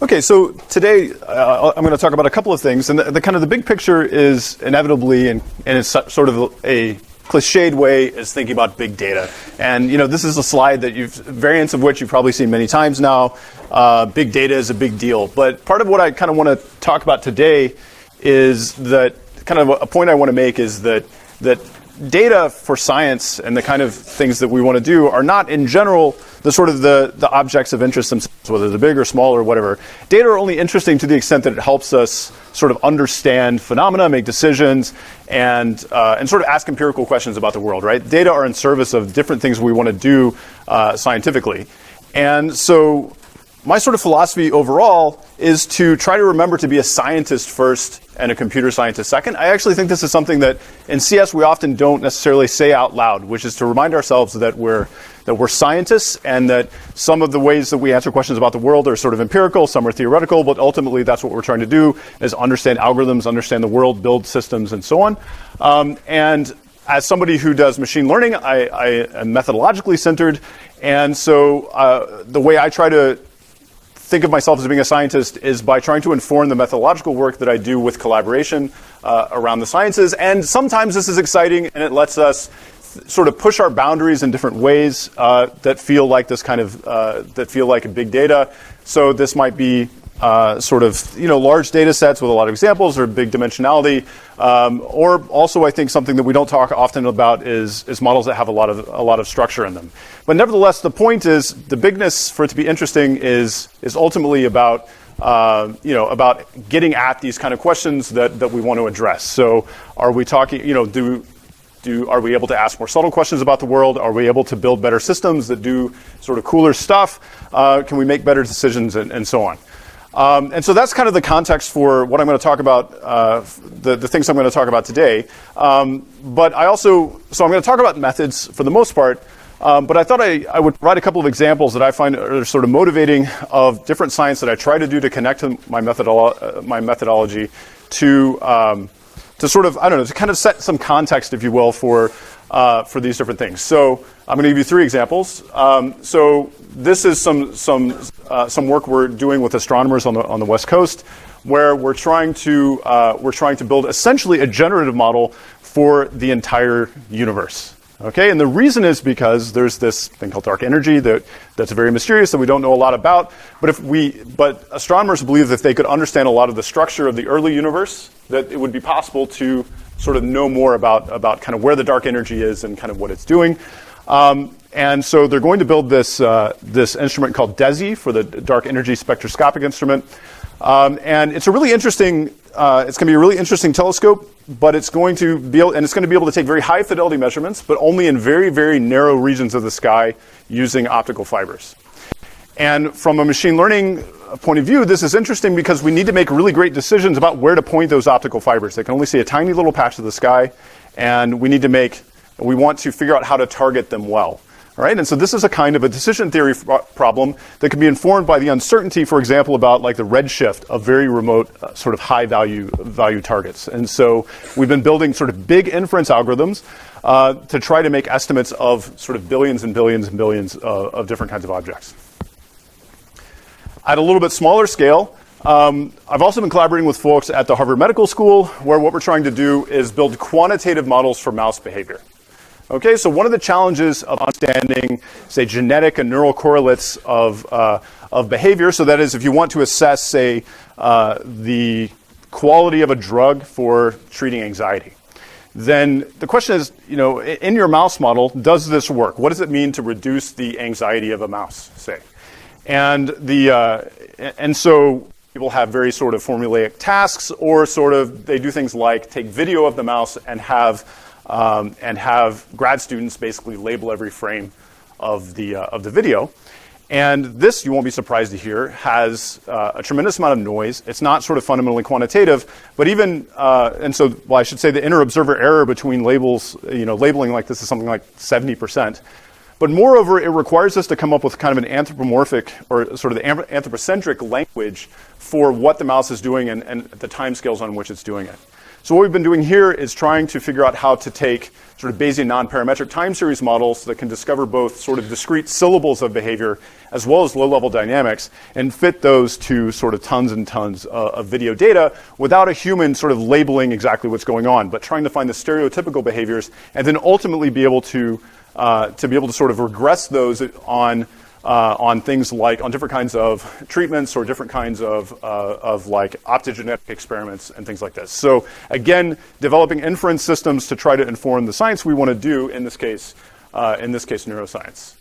Okay, so today I'm going to talk about a couple of things, and the kind of the big picture is inevitably, and it's sort of a cliched way, is thinking about big data. And this is a slide that variants of which you've probably seen many times now. Big data is a big deal, but part of what I kind of want to talk about today is that kind of a point I want to make is that data for science and the kind of things that we want to do are not in general the sort of the objects of interest themselves, whether they're big or small or whatever. Data are only interesting to the extent that it helps us sort of understand phenomena, make decisions, and sort of ask empirical questions about the world, right? Data are in service of different things we want to do scientifically. And so my sort of philosophy overall is to try to remember to be a scientist first and a computer scientist second. I actually think this is something that in CS we often don't necessarily say out loud, which is to remind ourselves that we're scientists and that some of the ways that we answer questions about the world are sort of empirical, some are theoretical, but ultimately that's what we're trying to do, is understand algorithms, understand the world, build systems, and so on. And as somebody who does machine learning, I am methodologically centered, and so the way I try to think of myself as being a scientist is by trying to inform the methodological work that I do with collaboration around the sciences. And sometimes this is exciting, and it lets us sort of push our boundaries in different ways that feel like this kind of that feel like a big data. So this might be sort of large data sets with a lot of examples or big dimensionality, or also I think something that we don't talk often about is models that have a lot of structure in them. But nevertheless, the point is the bigness for it to be interesting is ultimately about about getting at these kind of questions that we want to address. So are we talking are we able to ask more subtle questions about the world? Are we able to build better systems that do sort of cooler stuff? Can we make better decisions and so on? And so that's kind of the context for what I'm going to talk about, the things I'm going to talk about today. But so I'm going to talk about methods for the most part, but I thought I would provide a couple of examples that I find are sort of motivating of different science that I try to do to connect my methodology to sort of, to kind of set some context, if you will, for these different things. So I'm going to give you three examples. So this is some work we're doing with astronomers on the West Coast, where we're trying to build essentially a generative model for the entire universe. Okay, and the reason is because there's this thing called dark energy that's very mysterious that we don't know a lot about. But astronomers believe that if they could understand a lot of the structure of the early universe, that it would be possible to sort of know more about kind of where the dark energy is and kind of what it's doing. And so they're going to build this instrument called DESI for the Dark Energy Spectroscopic Instrument. And it's a really interesting, it's going to be a really interesting telescope, but it's going to be able to take very high fidelity measurements, but only in very, very narrow regions of the sky using optical fibers. And from a machine learning point of view, this is interesting because we need to make really great decisions about where to point those optical fibers. They can only see a tiny little patch of the sky, and we want to figure out how to target them well. All right, and so this is a kind of a decision theory problem that can be informed by the uncertainty, for example, about like the redshift of very remote sort of high value targets. And so we've been building sort of big inference algorithms to try to make estimates of sort of billions and billions and billions of different kinds of objects. At a little bit smaller scale, I've also been collaborating with folks at the Harvard Medical School, where what we're trying to do is build quantitative models for mouse behavior. Okay, so one of the challenges of understanding, say, genetic and neural correlates of behavior, so that is if you want to assess, say, the quality of a drug for treating anxiety, then the question is, in your mouse model, does this work? What does it mean to reduce the anxiety of a mouse, say? And so people have very sort of formulaic tasks, or sort of they do things like take video of the mouse and have grad students basically label every frame of the video. And this, you won't be surprised to hear, has a tremendous amount of noise. It's not sort of fundamentally quantitative, but even I should say the inter-observer error between labels, labeling like this is something like 70%. But moreover, it requires us to come up with kind of an anthropomorphic or sort of the anthropocentric language for what the mouse is doing and the timescales on which it's doing it. So what we've been doing here is trying to figure out how to take sort of Bayesian non-parametric time series models that can discover both sort of discrete syllables of behavior as well as low-level dynamics and fit those to sort of tons and tons of video data without a human sort of labeling exactly what's going on, but trying to find the stereotypical behaviors and then ultimately be able to sort of regress those on things like on different kinds of treatments or different kinds of like optogenetic experiments and things like this. So again, developing inference systems to try to inform the science we want to do, in this case neuroscience.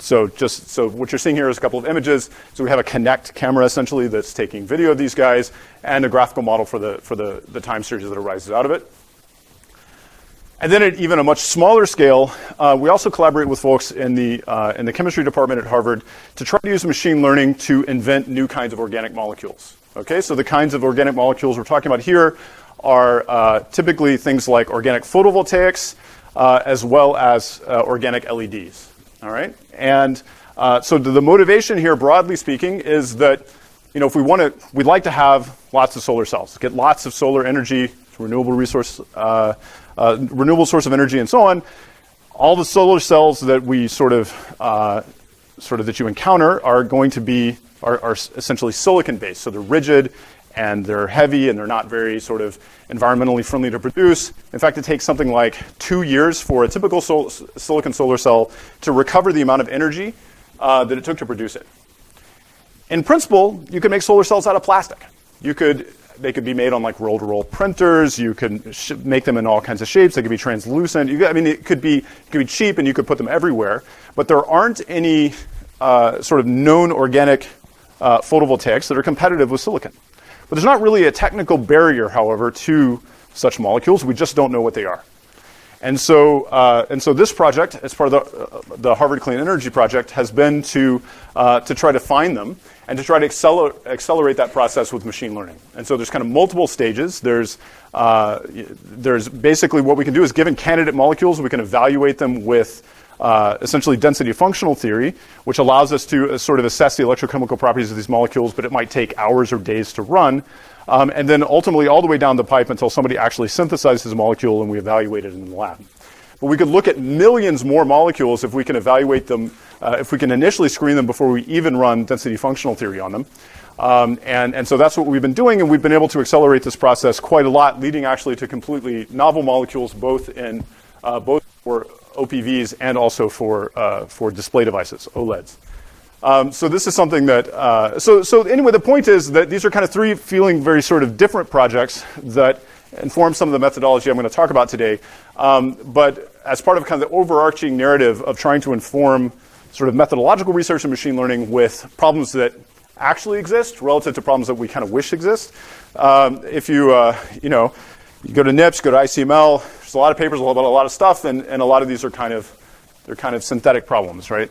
So what you're seeing here is a couple of images. So we have a Kinect camera essentially that's taking video of these guys and a graphical model for the time series that arises out of it. And then at even a much smaller scale, we also collaborate with folks in the chemistry department at Harvard to try to use machine learning to invent new kinds of organic molecules. Okay, so the kinds of organic molecules we're talking about here are typically things like organic photovoltaics, as well as organic LEDs. All right, and so the motivation here, broadly speaking, is that if we'd like to have lots of solar cells, get lots of solar energy, renewable resource. Renewable source of energy, and so on. All the solar cells that we sort of that you encounter are going to be are essentially silicon based. So they're rigid and they're heavy and they're not very sort of environmentally friendly to produce. In fact, it takes something like 2 years for a typical silicon solar cell to recover the amount of energy that it took to produce it. In principle, you could make solar cells out of plastic. They could be made on like roll-to-roll printers. You could make them in all kinds of shapes. They could be translucent. It could be cheap, and you could put them everywhere. But there aren't any sort of known organic photovoltaics that are competitive with silicon. But there's not really a technical barrier, however, to such molecules. We just don't know what they are. And so this project, as part of the Harvard Clean Energy Project, has been to try to find them and to try to accelerate that process with machine learning. And so there's kind of multiple stages. There's basically what we can do is, given candidate molecules, we can evaluate them with essentially density functional theory, which allows us to sort of assess the electrochemical properties of these molecules, but it might take hours or days to run. And then ultimately all the way down the pipe until somebody actually synthesizes a molecule and we evaluate it in the lab. But we could look at millions more molecules if we can evaluate them, if we can initially screen them before we even run density functional theory on them. And so that's what we've been doing, and we've been able to accelerate this process quite a lot, leading actually to completely novel molecules, both for OPVs and also for display devices, OLEDs. So this is something that, so anyway, the point is that these are kind of three feeling very sort of different projects that inform some of the methodology I'm going to talk about today. But as part of kind of the overarching narrative of trying to inform sort of methodological research in machine learning with problems that actually exist relative to problems that we kind of wish exist. If you go to NIPS, go to ICML, there's a lot of papers about a lot of stuff, and a lot of these are kind of synthetic problems, right?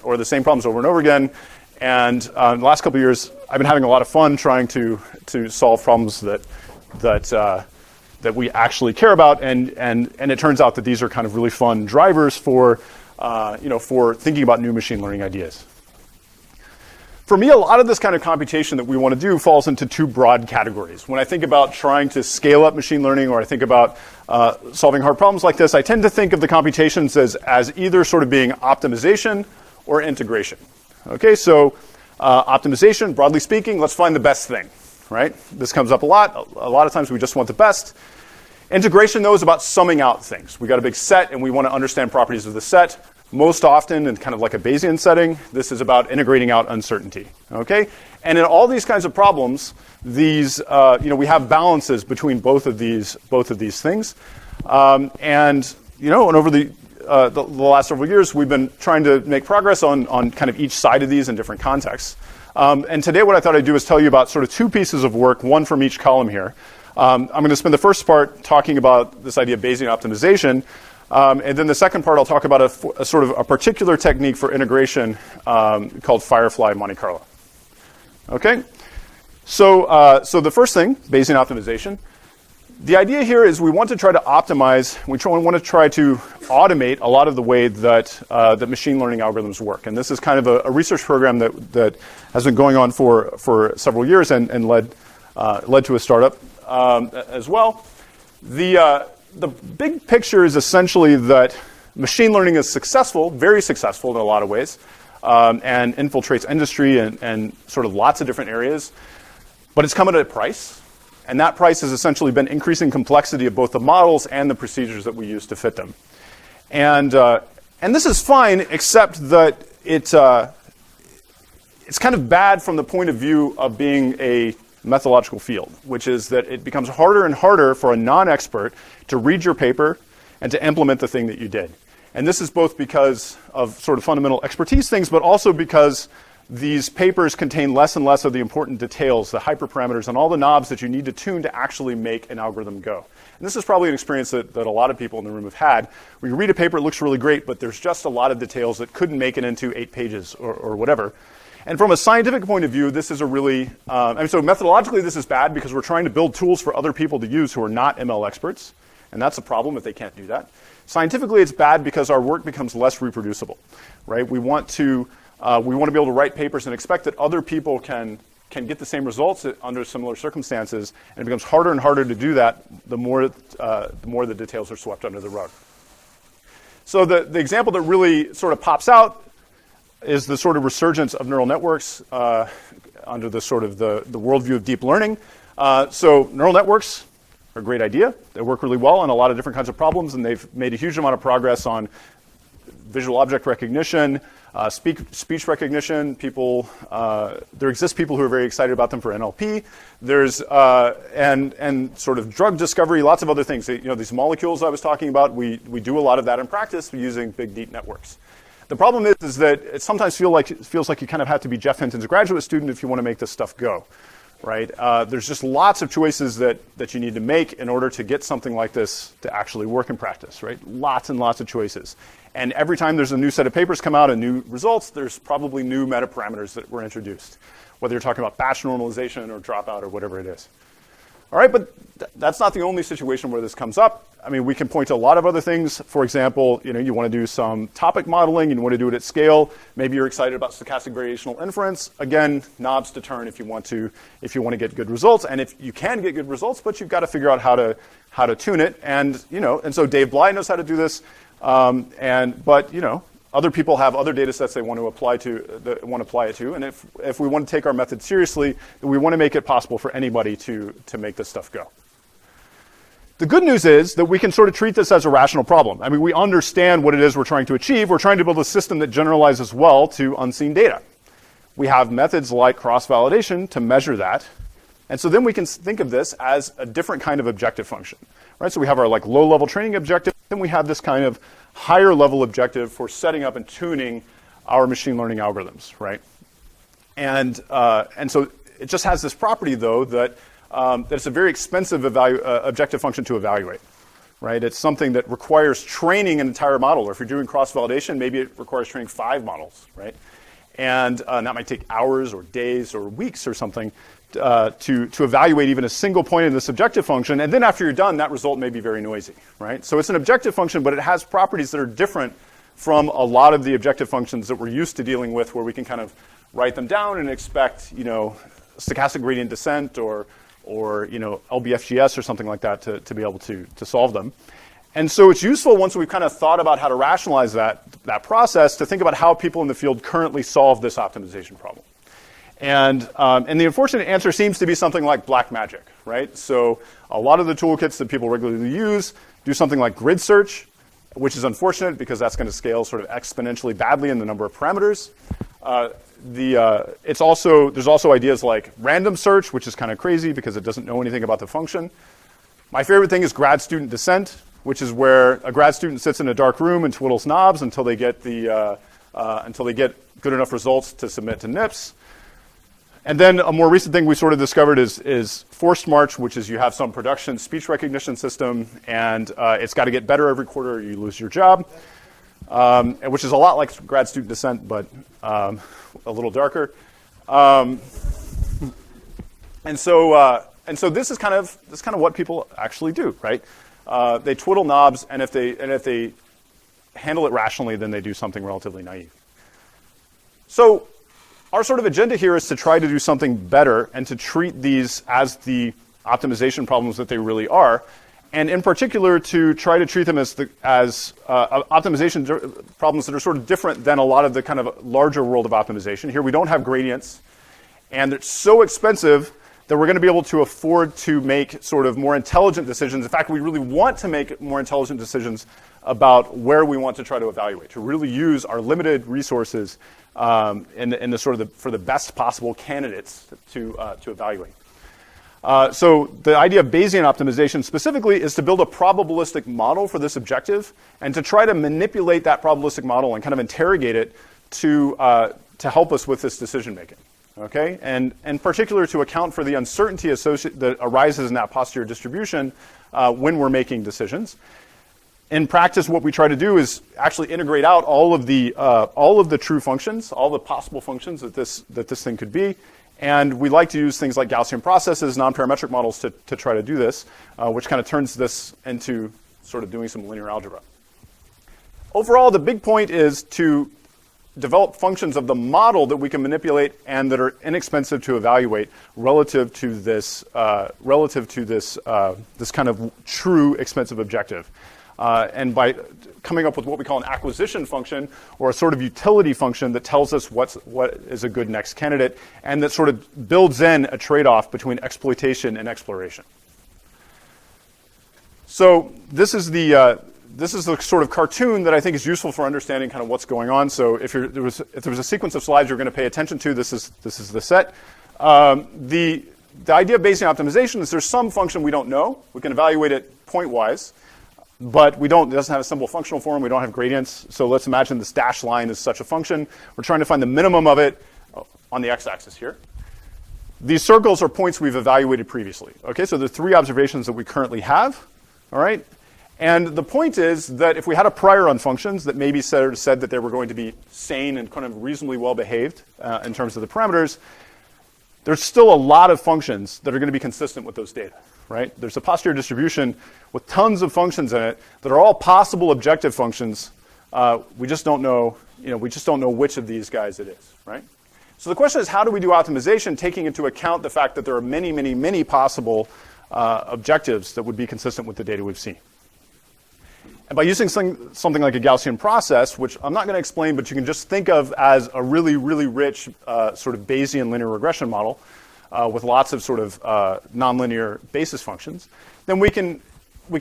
Or the same problems over and over again. And in the last couple of years, I've been having a lot of fun trying to solve problems that we actually care about, and it turns out that these are kind of really fun drivers for thinking about new machine learning ideas. For me, a lot of this kind of computation that we want to do falls into two broad categories. When I think about trying to scale up machine learning, or I think about solving hard problems like this, I tend to think of the computations as either sort of being optimization or integration. Okay, so optimization, broadly speaking, let's find the best thing, right? This comes up a lot. A lot of times we just want the best. Integration, though, is about summing out things. We got a big set, and we want to understand properties of the set. Most often, in kind of like a Bayesian setting, this is about integrating out uncertainty. Okay, and in all these kinds of problems, we have balances between both of these things, and over the last several years, we've been trying to make progress on kind of each side of these in different contexts. And today, what I thought I'd do is tell you about sort of two pieces of work, one from each column here. I'm going to spend the first part talking about this idea of Bayesian optimization. And then the second part, I'll talk about a sort of a particular technique for integration called Firefly Monte Carlo. Okay, so the first thing, Bayesian optimization. The idea here is we want to try to optimize. We want to try to automate a lot of the way that machine learning algorithms work. And this is kind of a research program that has been going on for several years and led to a startup as well. The big picture is essentially that machine learning is successful, very successful in a lot of ways, and infiltrates industry and sort of lots of different areas. But it's come at a price, and that price has essentially been increasing complexity of both the models and the procedures that we use to fit them. And this is fine, except that it's kind of bad from the point of view of being a methodological field, which is that it becomes harder and harder for a non-expert to read your paper and to implement the thing that you did. And this is both because of sort of fundamental expertise things, but also because these papers contain less and less of the important details, the hyperparameters, and all the knobs that you need to tune to actually make an algorithm go. And this is probably an experience that a lot of people in the room have had. When you read a paper, it looks really great, but there's just a lot of details that couldn't make it into 8 pages or whatever. And from a scientific point of view, this is a really, so methodologically this is bad because we're trying to build tools for other people to use who are not ML experts. And that's a problem if they can't do that. Scientifically, it's bad because our work becomes less reproducible, right? We want to be able to write papers and expect that other people can get the same results under similar circumstances, and it becomes harder and harder to do that the more the details are swept under the rug. So the example that really sort of pops out is the sort of resurgence of neural networks under the sort of the worldview of deep learning. So neural networks are a great idea. They work really well on a lot of different kinds of problems, and they've made a huge amount of progress on visual object recognition, speech recognition. There exist people who are very excited about them for NLP. There's and sort of drug discovery, lots of other things. These molecules I was talking about, we do a lot of that in practice using big deep networks. The problem is that it sometimes feels like you kind of have to be Jeff Hinton's graduate student if you want to make this stuff go, right? There's just lots of choices that you need to make in order to get something like this to actually work in practice, right? Lots and lots of choices. And every time there's a new set of papers come out and new results, there's probably new metaparameters that were introduced, whether you're talking about batch normalization or dropout or whatever it is. All right, but that's not the only situation where this comes up. I mean, we can point to a lot of other things. For example, you want to do some topic modeling, and you want to do it at scale. Maybe you're excited about stochastic variational inference. Again, knobs to turn if you want to get good results. And if you can get good results, but you've got to figure out how to tune it. And so Dave Bly knows how to do this. But other people have other data sets they want to apply it to. And if we want to take our method seriously, we want to make it possible for anybody to make this stuff go. The good news is that we can sort of treat this as a rational problem. I mean, we understand what it is we're trying to achieve. We're trying to build a system that generalizes well to unseen data. We have methods like cross-validation to measure that. And so then we can think of this as a different kind of objective function, right? So we have our low-level training objective, then we have this kind of higher-level objective for setting up and tuning our machine learning algorithms, right? And so it just has this property, though, that it's a very expensive objective function to evaluate, right? It's something that requires training an entire model. Or if you're doing cross-validation, maybe it requires training 5 models, right? And that might take hours or days or weeks or something to evaluate even a single point in this objective function. And then after you're done, that result may be very noisy, right? So it's an objective function, but it has properties that are different from a lot of the objective functions that we're used to dealing with, where we can kind of write them down and expect, stochastic gradient descent or LBFGS or something like that to be able to solve them. And so it's useful once we've kind of thought about how to rationalize that process to think about how people in the field currently solve this optimization problem. And the unfortunate answer seems to be something like black magic, right? So a lot of the toolkits that people regularly use do something like grid search, which is unfortunate because that's going to scale sort of exponentially badly in the number of parameters. There's also ideas like random search, which is kind of crazy because it doesn't know anything about the function. My favorite thing is grad student descent, which is where a grad student sits in a dark room and twiddles knobs until they get good enough results to submit to NIPS. And then a more recent thing we sort of discovered is forced march, which is you have some production speech recognition system, and it's got to get better every quarter or you lose your job, which is a lot like grad student descent, but a little darker. And so this is kind of what people actually do, right? They twiddle knobs, and if they handle it rationally, then they do something relatively naive. So our sort of agenda here is to try to do something better and to treat these as the optimization problems that they really are, and in particular to try to treat them as optimization problems that are sort of different than a lot of the kind of larger world of optimization. Here we don't have gradients, and it's so expensive that we're going to be able to afford to make sort of more intelligent decisions. In fact, we really want to make more intelligent decisions about where we want to try to evaluate, to really use our limited resources in the sort of for the best possible candidates to evaluate. So the idea of Bayesian optimization specifically is to build a probabilistic model for this objective and to try to manipulate that probabilistic model and kind of interrogate it to help us with this decision making. Okay, and in particular to account for the uncertainty that arises in that posterior distribution when we're making decisions. In practice, what we try to do is actually integrate out all of the true functions, all the possible functions that this thing could be. And we like to use things like Gaussian processes, non-parametric models to try to do this, which kind of turns this into sort of doing some linear algebra. Overall, the big point is to develop functions of the model that we can manipulate and that are inexpensive to evaluate relative to this this kind of true expensive objective. And by coming up with what we call an acquisition function or a sort of utility function that tells us what is a good next candidate and that sort of builds in a trade-off between exploitation and exploration. So this is the sort of cartoon that I think is useful for understanding kind of what's going on. So if there was a sequence of slides you're going to pay attention to, this is the set. The idea of Bayesian optimization is there's some function we don't know. We can evaluate it point-wise. But it doesn't have a simple functional form. We don't have gradients. So let's imagine this dashed line is such a function. We're trying to find the minimum of it on the x-axis here. These circles are points we've evaluated previously. Okay, so the 3 observations that we currently have. All right, and the point is that if we had a prior on functions that maybe said that they were going to be sane and kind of reasonably well behaved in terms of the parameters, there's still a lot of functions that are going to be consistent with those data. Right? There's a posterior distribution with tons of functions in it that are all possible objective functions. We just don't know, we just don't know which of these guys it is, right? So the question is, how do we do optimization taking into account the fact that there are many, many, many possible objectives that would be consistent with the data we've seen? And by using something like a Gaussian process, which I'm not going to explain, but you can just think of as a really, really rich sort of Bayesian linear regression model, with lots of sort of nonlinear basis functions, then we can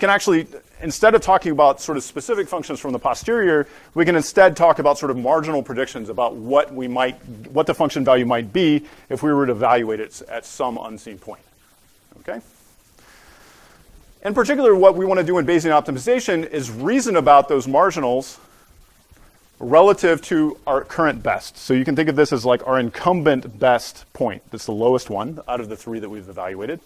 actually, instead of talking about sort of specific functions from the posterior, we can instead talk about sort of marginal predictions about what the function value might be if we were to evaluate it at some unseen point. Okay? In particular, what we want to do in Bayesian optimization is reason about those marginals relative to our current best. So you can think of this as like our incumbent best point. That's the lowest one out of the 3 that we've evaluated.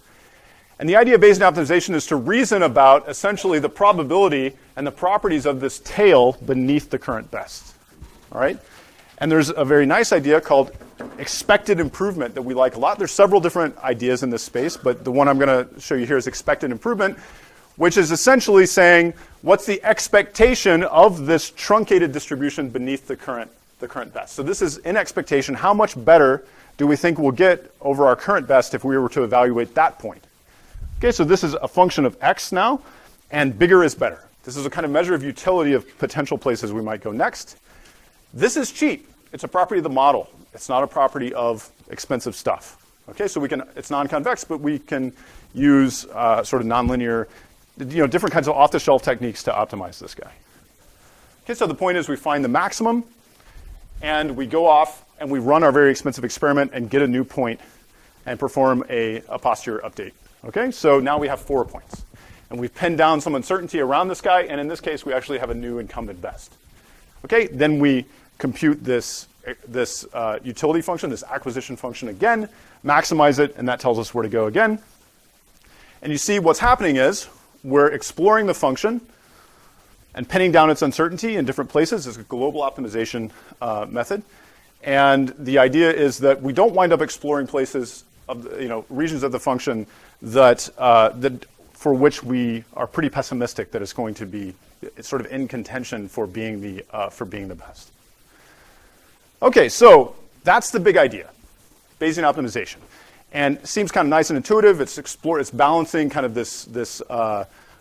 And the idea of Bayesian optimization is to reason about essentially the probability and the properties of this tail beneath the current best. All right? And there's a very nice idea called expected improvement that we like a lot. There's several different ideas in this space, but the one I'm going to show you here is expected improvement, which is essentially saying what's the expectation of this truncated distribution beneath the current best. So this is in expectation, how much better do we think we'll get over our current best if we were to evaluate that point? Okay, so this is a function of x now, and bigger is better. This is a kind of measure of utility of potential places we might go next. This is cheap. It's a property of the model. It's not a property of expensive stuff. Okay, so it's non-convex, but we can use sort of nonlinear, different kinds of off-the-shelf techniques to optimize this guy. Okay, so the point is we find the maximum, and we go off and we run our very expensive experiment and get a new point and perform a posterior update. Okay, so now we have 4 points. And we've pinned down some uncertainty around this guy, and in this case, we actually have a new incumbent best. Okay, then we compute this utility function, this acquisition function again, maximize it, and that tells us where to go again. And you see what's happening is we're exploring the function and pinning down its uncertainty in different places. It's a global optimization method. And the idea is that we don't wind up exploring places of regions of the function that for which we are pretty pessimistic that it's going to be sort of in contention for being the best. Okay, so that's the big idea, Bayesian optimization. And it seems kind of nice and intuitive. It's balancing kind of this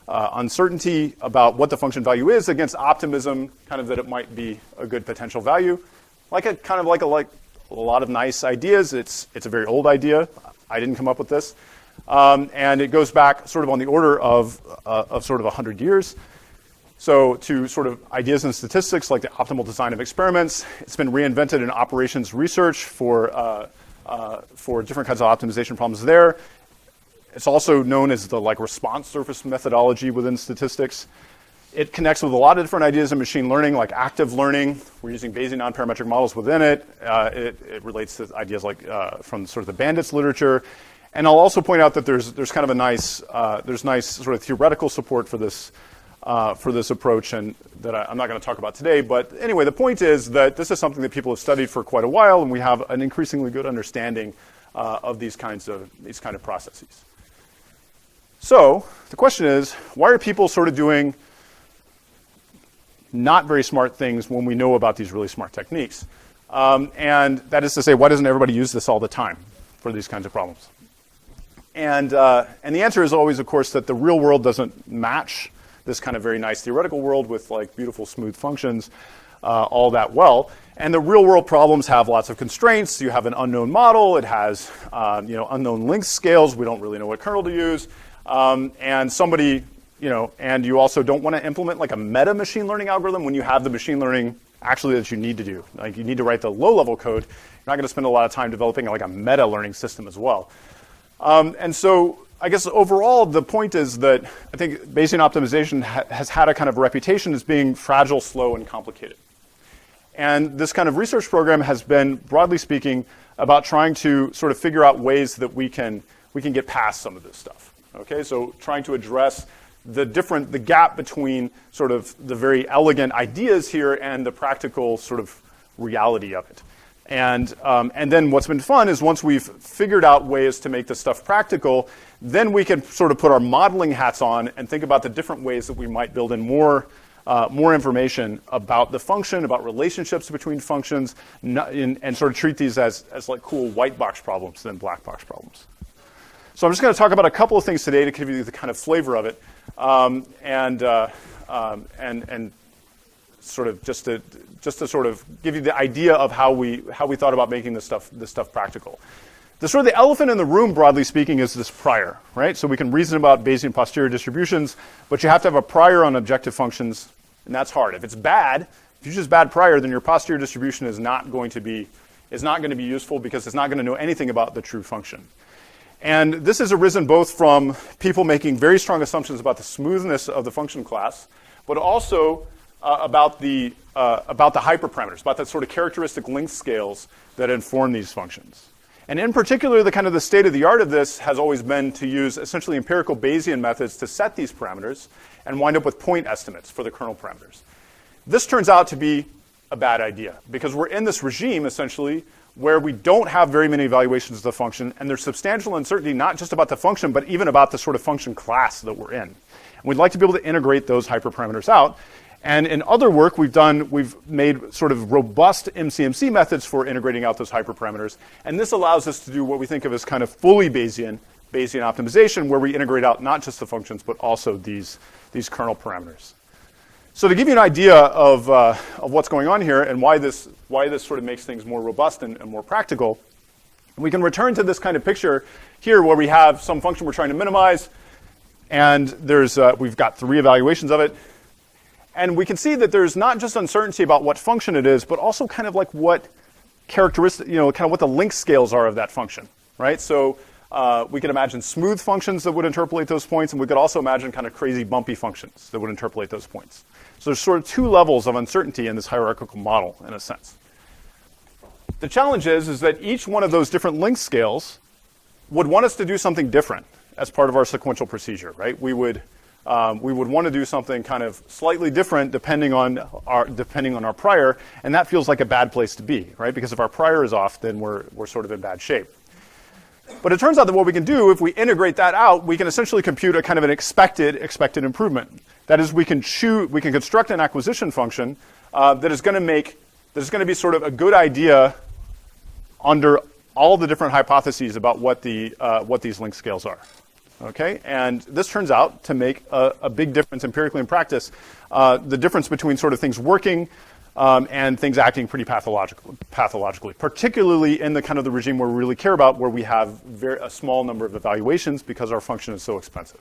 uncertainty about what the function value is against optimism, kind of that it might be a good potential value. Like a lot of nice ideas. It's a very old idea. I didn't come up with this. And it goes back sort of on the order of sort of 100 years. So to sort of ideas in statistics like the optimal design of experiments. It's been reinvented in operations research for different kinds of optimization problems there. It's also known as the response surface methodology within statistics. It connects with a lot of different ideas in machine learning, like active learning. We're using Bayesian nonparametric models within it. It relates to ideas like from sort of the bandits literature. And I'll also point out that there's kind of a nice sort of theoretical support for this approach, and that I'm not going to talk about today. But anyway, the point is that this is something that people have studied for quite a while, and we have an increasingly good understanding of these kind of processes. So the question is, why are people sort of doing not very smart things when we know about these really smart techniques? And that is to say, why doesn't everybody use this all the time for these kinds of problems? And the answer is always, of course, that the real world doesn't match this kind of very nice theoretical world with beautiful smooth functions all that well. And the real world problems have lots of constraints. You have an unknown model. It has unknown length scales. We don't really know what kernel to use. And you also don't want to implement a meta machine learning algorithm when you have the machine learning actually that you need to do. You need to write the low level code. You're not going to spend a lot of time developing a meta learning system as well. And so I guess overall the point is that I think Bayesian optimization has had a kind of reputation as being fragile, slow, and complicated. And this kind of research program has been, broadly speaking, about trying to sort of figure out ways that we can get past some of this stuff. Okay, so trying to address the gap between sort of the very elegant ideas here and the practical sort of reality of it. And then what's been fun is once we've figured out ways to make this stuff practical, then we can sort of put our modeling hats on and think about the different ways that we might build in more information about the function, about relationships between functions, and sort of treat these as cool white box problems than black box problems. So I'm just going to talk about a couple of things today to give you the kind of flavor of it, and sort of just to sort of give you the idea of how we thought about making this stuff practical. The sort of the elephant in the room, broadly speaking, is this prior, right? So we can reason about Bayesian posterior distributions, but you have to have a prior on objective functions, and that's hard. If it's bad, if you choose bad prior, then your posterior distribution is not going to be useful because it's not going to know anything about the true function. And this has arisen both from people making very strong assumptions about the smoothness of the function class, but also about the hyperparameters, about the sort of characteristic length scales that inform these functions. And in particular, the state of the art of this has always been to use essentially empirical Bayesian methods to set these parameters and wind up with point estimates for the kernel parameters. This turns out to be a bad idea because we're in this regime essentially where we don't have very many evaluations of the function, and there's substantial uncertainty not just about the function, but even about the sort of function class that we're in. And we'd like to be able to integrate those hyperparameters out. And in other work we've made sort of robust MCMC methods for integrating out those hyperparameters. And this allows us to do what we think of as kind of fully Bayesian optimization, where we integrate out not just the functions, but also these kernel parameters. So to give you an idea of what's going on here and why this sort of makes things more robust and more practical, we can return to this kind of picture here where we have some function we're trying to minimize, and we've got 3 evaluations of it. And we can see that there's not just uncertainty about what function it is, but also kind of what characteristic, kind of what the length scales are of that function, right? So we could imagine smooth functions that would interpolate those points, and we could also imagine kind of crazy bumpy functions that would interpolate those points. So there's sort of 2 levels of uncertainty in this hierarchical model, in a sense. The challenge is that each one of those different length scales would want us to do something different as part of our sequential procedure, right? We would want to do something kind of slightly different depending on our prior, and that feels like a bad place to be, right? Because if our prior is off, then we're sort of in bad shape. But it turns out that what we can do, if we integrate that out, we can essentially compute a kind of an expected improvement. That is, we can construct an acquisition function that is going to be sort of a good idea under all the different hypotheses about what these length scales are. Okay, and this turns out to make a big difference empirically in practice. The difference between sort of things working and things acting pretty pathologically, particularly in the kind of the regime where we really care about, where we have a small number of evaluations because our function is so expensive.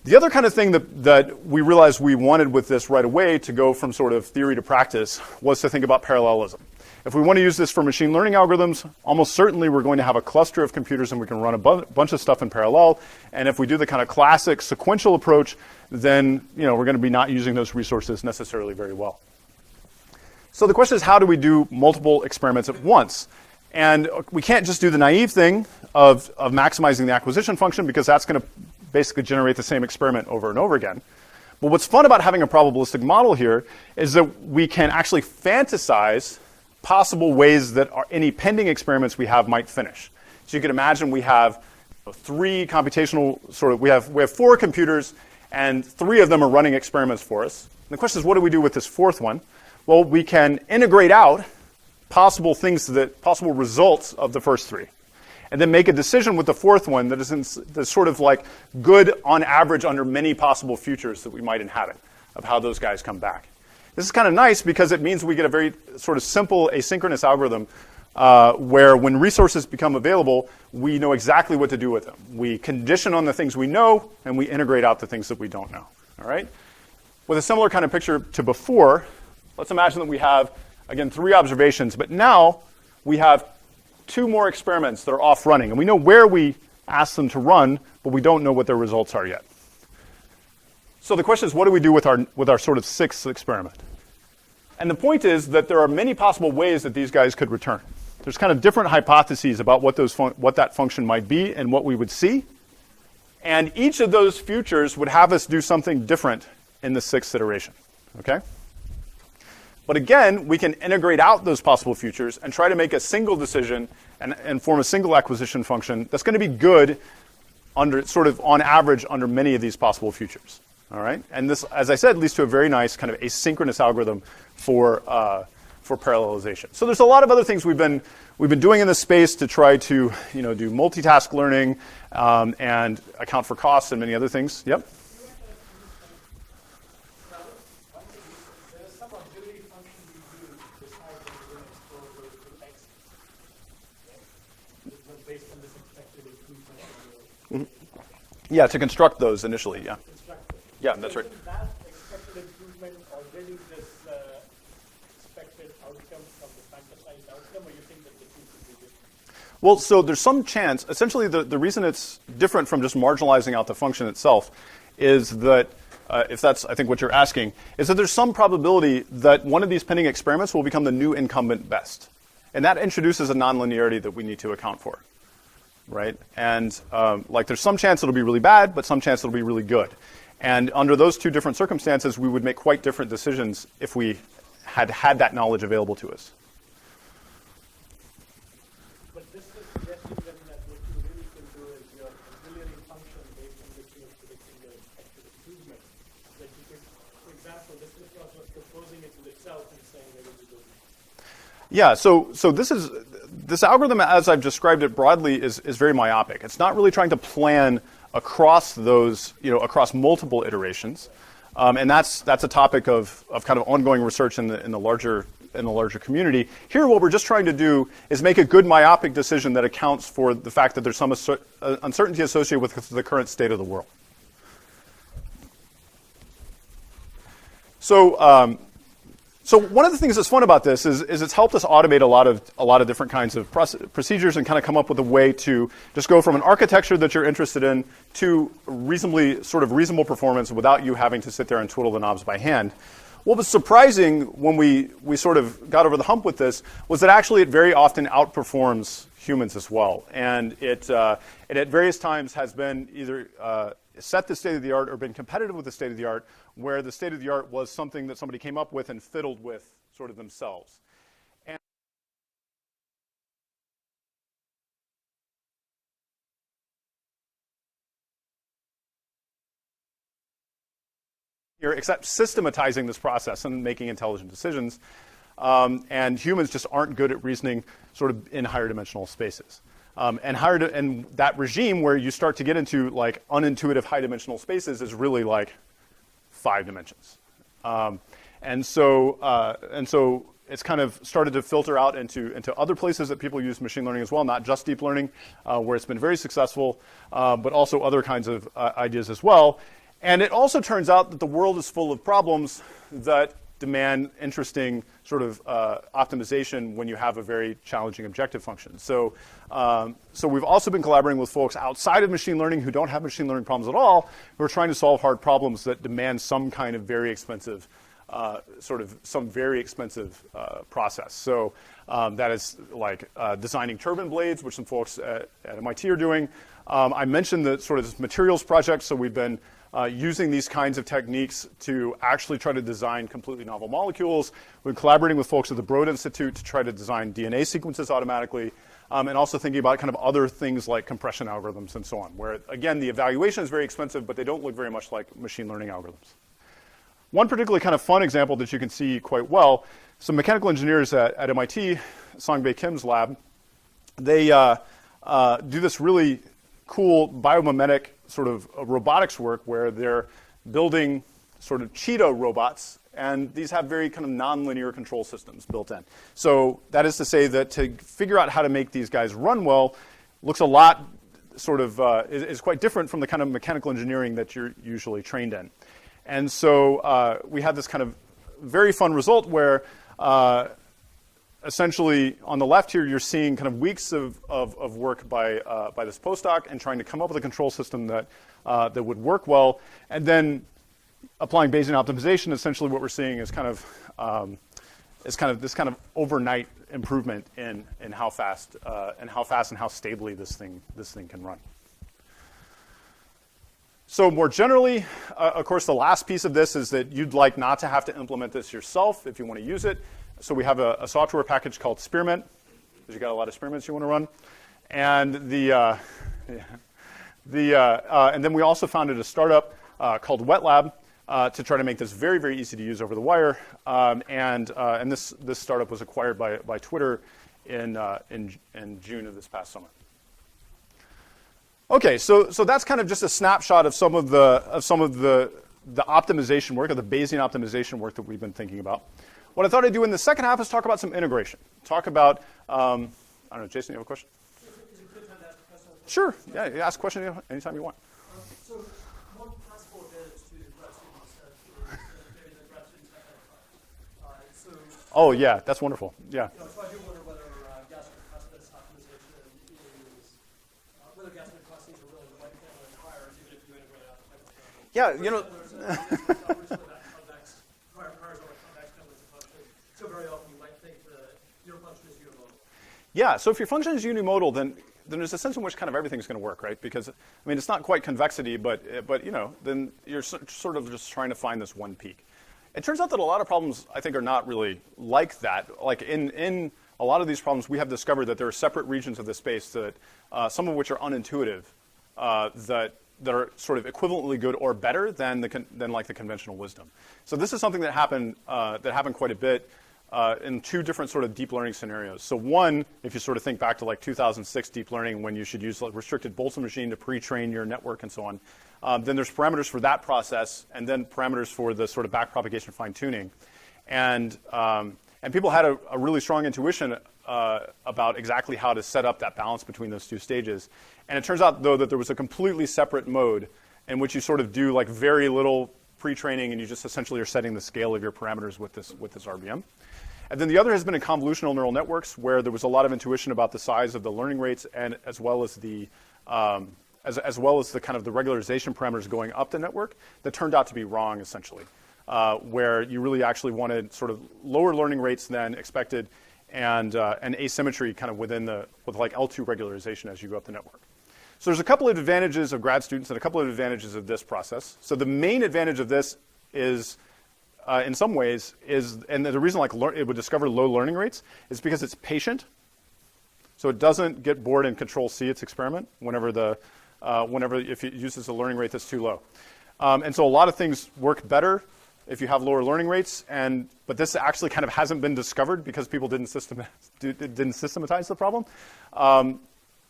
The other kind of thing that we realized we wanted with this right away to go from sort of theory to practice was to think about parallelism. If we want to use this for machine learning algorithms, almost certainly we're going to have a cluster of computers and we can run a bunch of stuff in parallel. And if we do the kind of classic sequential approach, then we're going to be not using those resources necessarily very well. So the question is, how do we do multiple experiments at once? And we can't just do the naive thing of maximizing the acquisition function, because that's going to basically generate the same experiment over and over again. But what's fun about having a probabilistic model here is that we can actually fantasize possible ways that any pending experiments we have might finish. So you can imagine we have three computational we have 4 computers, and 3 of them are running experiments for us. And the question is, what do we do with this 4th one? Well, we can integrate out possible results of the first 3, and then make a decision with the 4th one that is sort of like good on average under many possible futures that we might inhabit, of how those guys come back. This is kind of nice because it means we get a very sort of simple asynchronous algorithm where when resources become available, we know exactly what to do with them. We condition on the things we know, and we integrate out the things that we don't know. All right? With a similar kind of picture to before, let's imagine that we have, again, 3 observations, but now we have 2 more experiments that are off running, and we know where we ask them to run, but we don't know what their results are yet. So the question is, what do we do with our sort of 6th experiment? And the point is that there are many possible ways that these guys could return. There's kind of different hypotheses about what that function might be and what we would see. And each of those futures would have us do something different in the 6th iteration. Okay? But again, we can integrate out those possible futures and try to make a single decision and form a single acquisition function that's going to be good under sort of on average under many of these possible futures. All right, and this, as I said, leads to a very nice kind of asynchronous algorithm for parallelization. So there's a lot of other things we've been doing in this space to try to do multitask learning and account for costs and many other things. Yep. Yeah, to construct those initially. Yeah. Yeah, that's right. Isn't that expected improvement already this expected outcome from the fantasized outcome, or you think that the two could be different? Well, so there's some chance. Essentially, the reason it's different from just marginalizing out the function itself is that, if that's, I think, what you're asking, is that there's some probability that one of these pending experiments will become the new incumbent best. And that introduces a nonlinearity that we need to account for, right? And there's some chance it'll be really bad, but some chance it'll be really good. And under those 2 different circumstances, we would make quite different decisions if we had that knowledge available to us. But this is suggesting then that what you really can do is your auxiliary function based on which you are predicting your expected improvement. That you could, for example, this is not just proposing it to itself and saying that it will do. Yeah, so this algorithm, as I've described it broadly, is very myopic. It's not really trying to plan across those, across multiple iterations, and that's a topic of kind of ongoing research in the larger community. Here, what we're just trying to do is make a good myopic decision that accounts for the fact that there's some uncertainty associated with the current state of the world. So one of the things that's fun about this is it's helped us automate a lot of different kinds of procedures and kind of come up with a way to just go from an architecture that you're interested in to reasonable performance without you having to sit there and twiddle the knobs by hand. What was surprising when we sort of got over the hump with this was that actually it very often outperforms humans as well, and it at various times has been either set the state of the art or been competitive with the state of the art, where the state of the art was something that somebody came up with and fiddled with sort of themselves. And here, except systematizing this process and making intelligent decisions, and humans just aren't good at reasoning sort of in higher dimensional spaces. And that regime where you start to get into like unintuitive high-dimensional spaces is really like 5 dimensions. And so it's kind of started to filter out into other places that people use machine learning as well, not just deep learning, where it's been very successful, but also other kinds of ideas as well. And it also turns out that the world is full of problems that demand interesting sort of optimization when you have a very challenging objective function. So we've also been collaborating with folks outside of machine learning who don't have machine learning problems at all, who are trying to solve hard problems that demand some kind of very expensive process. So that is like designing turbine blades, which some folks at MIT are doing. I mentioned the sort of this materials project, so we've been using these kinds of techniques to actually try to design completely novel molecules. We're collaborating with folks at the Broad Institute to try to design DNA sequences automatically, and also thinking about kind of other things like compression algorithms and so on, where, again, the evaluation is very expensive, but they don't look very much like machine learning algorithms. One particularly kind of fun example that you can see quite well, some mechanical engineers at MIT, Songbei Kim's lab, they do this really cool biomimetic sort of robotics work where they're building sort of Cheetah robots, and these have very kind of nonlinear control systems built in. So that is to say that to figure out how to make these guys run well looks a lot sort of, is quite different from the kind of mechanical engineering that you're usually trained in. And so we had this kind of very fun result where essentially on the left here you're seeing kind of weeks of work by this postdoc and trying to come up with a control system that would work well. And then applying Bayesian optimization, essentially what we're seeing is kind of this kind of overnight improvement in how fast and how stably this thing can run. So more generally, of course, the last piece of this is that you'd like not to have to implement this yourself if you want to use it. So we have a software package called Spearmint, because you got a lot of experiments you want to run, and and then we also founded a startup called WetLab to try to make this very, very easy to use over the wire. And this startup was acquired by Twitter in June of this past summer. Okay, so that's kind of just a snapshot of some of the optimization work, or the Bayesian optimization work that we've been thinking about. What I thought I'd do in the second half is talk about some integration. Talk about, I don't know, Jason, you have a question? Is it good time to ask a question? Sure, yeah, you ask a question anytime you want. So one possible advantage to grad students is maybe the grad students have so oh, yeah, that's wonderful, yeah. So I do wonder whether gastric optimization is, whether gastric processes are really the right thing to acquire, even if you integrate out the hyperthermal. Yeah, you know. So very often you might think your function is unimodal. Yeah, so if your function is unimodal, then there's a sense in which kind of everything's going to work, right? Because, I mean, it's not quite convexity, but you know, then you're sort of just trying to find this one peak. It turns out that a lot of problems, I think, are not really like that. Like in a lot of these problems, we have discovered that there are separate regions of the space that some of which are unintuitive, that are sort of equivalently good or better than like the conventional wisdom. So this is something that happened quite a bit in two different sort of deep learning scenarios. So one, if you sort of think back to like 2006 deep learning when you should use like restricted Boltzmann machine to pre-train your network and so on, then there's parameters for that process and then parameters for the sort of backpropagation fine-tuning. And people had a really strong intuition about exactly how to set up that balance between those two stages. And it turns out, though, that there was a completely separate mode in which you sort of do like very little pre-training and you just essentially are setting the scale of your parameters with this RBM. And then the other has been in convolutional neural networks, where there was a lot of intuition about the size of the learning rates, and as well as the kind of the regularization parameters going up the network that turned out to be wrong, essentially, where you really actually wanted sort of lower learning rates than expected, and asymmetry kind of with like L2 regularization as you go up the network. So there's a couple of advantages of grad students and a couple of advantages of this process. So the main advantage of this is, in some ways, and the reason like it would discover low learning rates is because it's patient. So it doesn't get bored in Control C its experiment whenever if it uses a learning rate that's too low. And so a lot of things work better if you have lower learning rates, but this actually kind of hasn't been discovered because people didn't systematize the problem.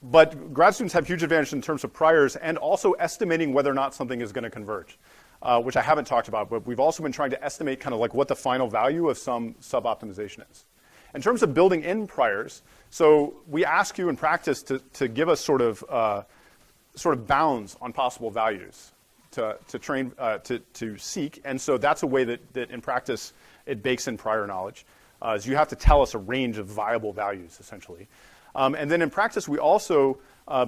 but grad students have huge advantage in terms of priors and also estimating whether or not something is going to converge, which I haven't talked about, but we've also been trying to estimate kind of like what the final value of some sub-optimization is. In terms of building in priors, so we ask you in practice to give us sort of bounds on possible values to seek, and so that's a way that in practice it bakes in prior knowledge. Is you have to tell us a range of viable values, essentially. And then in practice, we also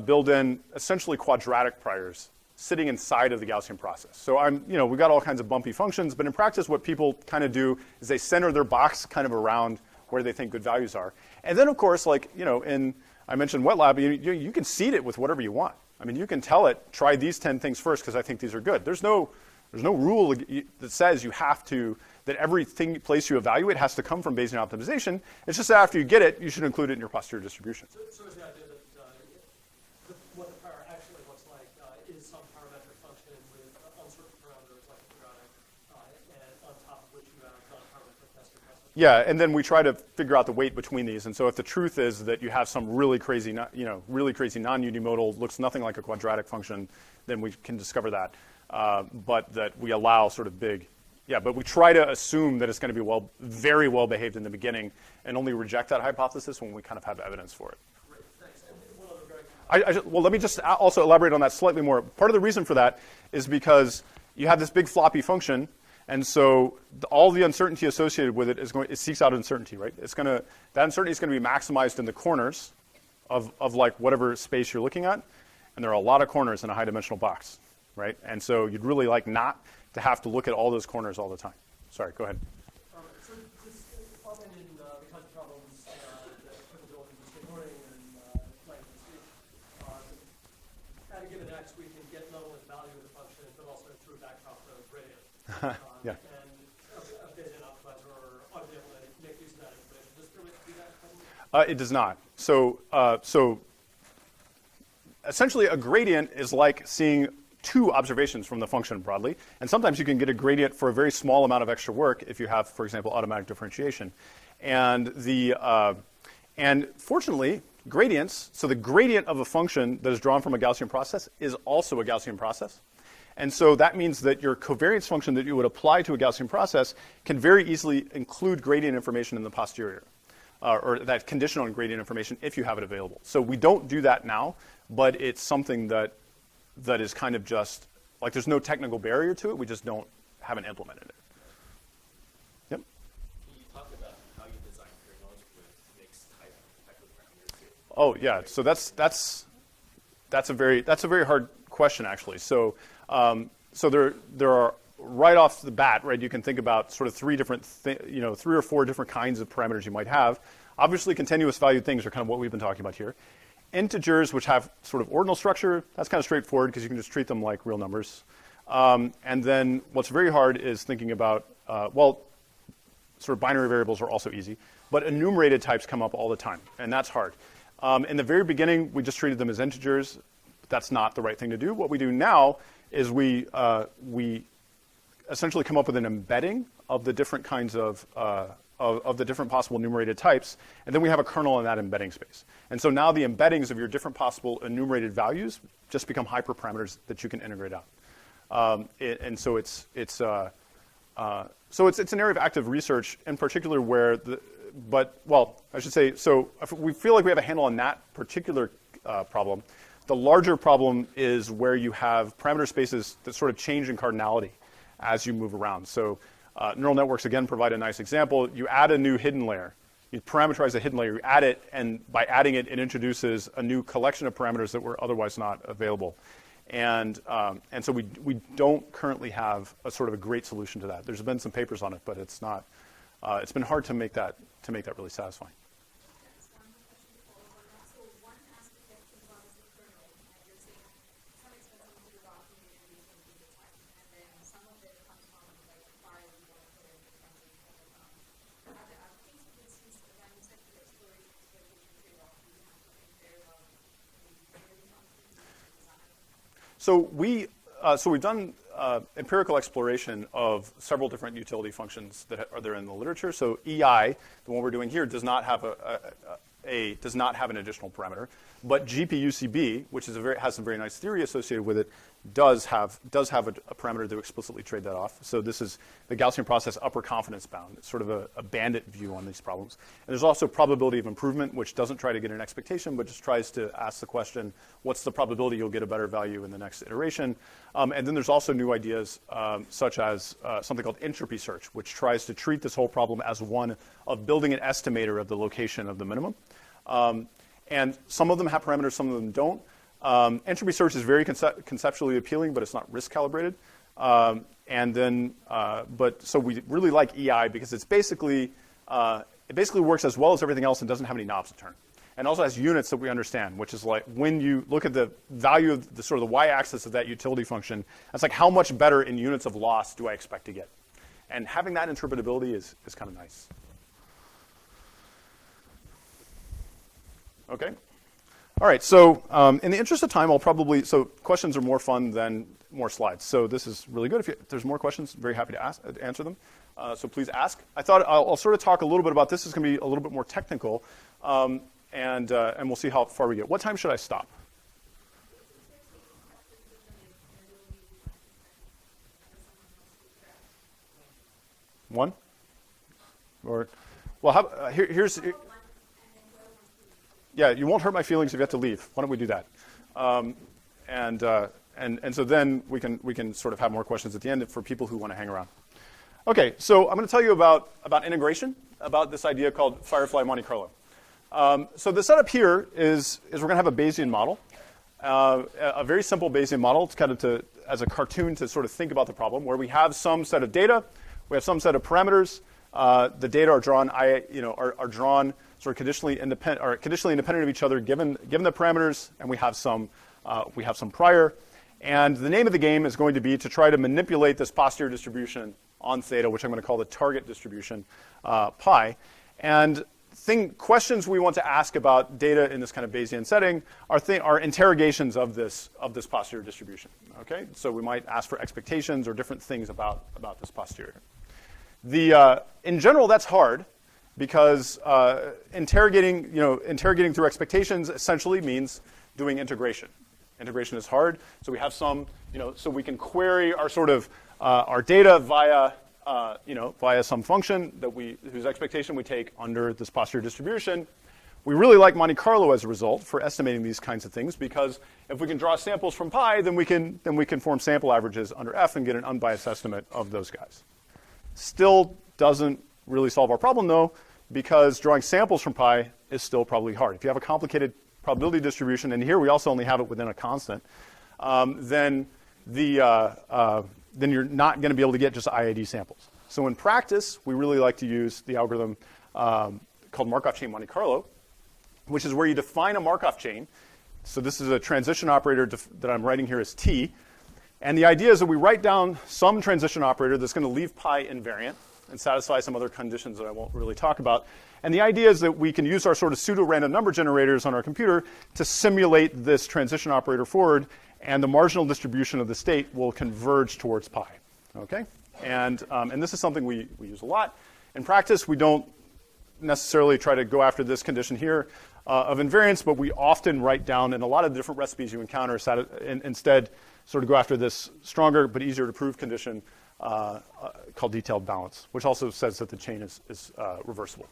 build in essentially quadratic priors sitting inside of the Gaussian process. So we've got all kinds of bumpy functions, but in practice, what people kind of do is they center their box kind of around where they think good values are. And then, of course, I mentioned wet lab, you can seed it with whatever you want. I mean, you can tell it, try these 10 things first because I think these are good. There's no rule that says you have to, that every place you evaluate has to come from Bayesian optimization. It's just that after you get it, you should include it in your posterior distribution. So is the idea that what the prior actually looks like is some parametric function with uncertain parameters like quadratic, and on top of which you have non-parametric tester. Yeah, and then we try to figure out the weight between these. And so if the truth is that you have some really crazy non-unimodal, looks nothing like a quadratic function, then we can discover that. But that we allow sort of big. Yeah, but we try to assume that it's going to be very well behaved in the beginning and only reject that hypothesis when we kind of have evidence for it. Great, thanks. And one other very well, let me just also elaborate on that slightly more. Part of the reason for that is because you have this big floppy function, and so all the uncertainty associated with it seeks out uncertainty, right? That uncertainty is going to be maximized in the corners of like whatever space you're looking at, and there are a lot of corners in a high-dimensional box, right? And so you'd really like not to have to look at all those corners all the time. Sorry, go ahead. So just often in the kinds of problems that applicable in machine learning and language speech, at a given x, we can get not only the value of the function, but also true backdrop the gradient. Yeah. And a Bayesian optimizer ought to be able to make use of that information. Does permit to do that? It does not. So essentially, a gradient is like seeing two observations from the function broadly, and sometimes you can get a gradient for a very small amount of extra work if you have, for example, automatic differentiation. And fortunately, gradients, so the gradient of a function that is drawn from a Gaussian process is also a Gaussian process. And so that means that your covariance function that you would apply to a Gaussian process can very easily include gradient information in the posterior, or that condition on gradient information if you have it available. So we don't do that now, but it's something that is kind of just, like there's no technical barrier to it, we just haven't implemented it. Yep. Can you talk about how you design kernels with mixed type of parameters? Oh yeah, so that's a very hard question actually. So there are right off the bat, right? You can think about sort of three or four different kinds of parameters you might have. Obviously, continuous valued things are kind of what we've been talking about here. Integers, which have sort of ordinal structure, that's kind of straightforward because you can just treat them like real numbers. And then what's very hard is thinking about, sort of binary variables are also easy, but enumerated types come up all the time, and that's hard. In the very beginning, we just treated them as integers. That's not the right thing to do. What we do now is we essentially come up with an embedding of the different kinds of the different possible enumerated types, and then we have a kernel in that embedding space. And so now the embeddings of your different possible enumerated values just become hyperparameters that you can integrate out. So it's an area of active research, in particular where so if we feel like we have a handle on that particular problem. The larger problem is where you have parameter spaces that sort of change in cardinality as you move around. So neural networks, again, provide a nice example. You add a new hidden layer. You parameterize a hidden layer. You add it, and by adding it, it introduces a new collection of parameters that were otherwise not available. And so we don't currently have a sort of a great solution to that. There's been some papers on it, but it's not. It's been hard to make that really satisfying. So we've done empirical exploration of several different utility functions that are there in the literature. So EI, the one we're doing here, does not have not have an additional parameter, but GPUCB, which has some very nice theory associated with it, does have a parameter to explicitly trade that off. So this is the Gaussian process upper confidence bound. It's sort of a bandit view on these problems. And there's also probability of improvement, which doesn't try to get an expectation, but just tries to ask the question, what's the probability you'll get a better value in the next iteration? And then there's also new ideas such as something called entropy search, which tries to treat this whole problem as one of building an estimator of the location of the minimum. And some of them have parameters, some of them don't. Entropy search is very conceptually appealing, but it's not risk calibrated. So we really like EI because it basically works as well as everything else and doesn't have any knobs to turn. And also has units that we understand, which is like when you look at the value of the sort of the y-axis of that utility function, that's like how much better in units of loss do I expect to get? And having that interpretability is kind of nice. Okay. All right, so in the interest of time, so questions are more fun than more slides. So this is really good. If there's more questions, very happy to answer them. So please ask. I thought I'll sort of talk a little bit about this. It's going to be a little bit more technical, and we'll see how far we get. What time should I stop? One? Or, well, here's. Yeah, you won't hurt my feelings if you have to leave. Why don't we do that? And so then we can sort of have more questions at the end for people who want to hang around. Okay, so I'm going to tell you about integration, about this idea called Firefly Monte Carlo. So the setup here is we're going to have a Bayesian model, a very simple Bayesian model. It's kind of as a cartoon to sort of think about the problem, where we have some set of data, we have some set of parameters. The data are drawn, are drawn sort of conditionally independent of each other, given the parameters, and we have some prior. And the name of the game is going to be to try to manipulate this posterior distribution on theta, which I'm going to call the target distribution, pi. And questions we want to ask about data in this kind of Bayesian setting are interrogations of this posterior distribution. Okay, so we might ask for expectations or different things about this posterior. In general, that's hard. Because interrogating through expectations essentially means doing integration. Integration is hard, so we have some, so we can query our sort of our data via some function whose expectation we take under this posterior distribution. We really like Monte Carlo as a result for estimating these kinds of things because if we can draw samples from pi, then we can form sample averages under F and get an unbiased estimate of those guys. Still doesn't really solve our problem though, because drawing samples from pi is still probably hard. If you have a complicated probability distribution, and here we also only have it within a constant, then you're not going to be able to get just IID samples. So in practice, we really like to use the algorithm called Markov chain Monte Carlo, which is where you define a Markov chain. So this is a transition operator that I'm writing here as T. And the idea is that we write down some transition operator that's going to leave pi invariant and satisfy some other conditions that I won't really talk about. And the idea is that we can use our sort of pseudo-random number generators on our computer to simulate this transition operator forward, and the marginal distribution of the state will converge towards pi. Okay? And this is something we use a lot. In practice, we don't necessarily try to go after this condition here of invariance, but we often write down in a lot of different recipes you encounter instead sort of go after this stronger but easier to prove condition called detailed balance, which also says that the chain is reversible.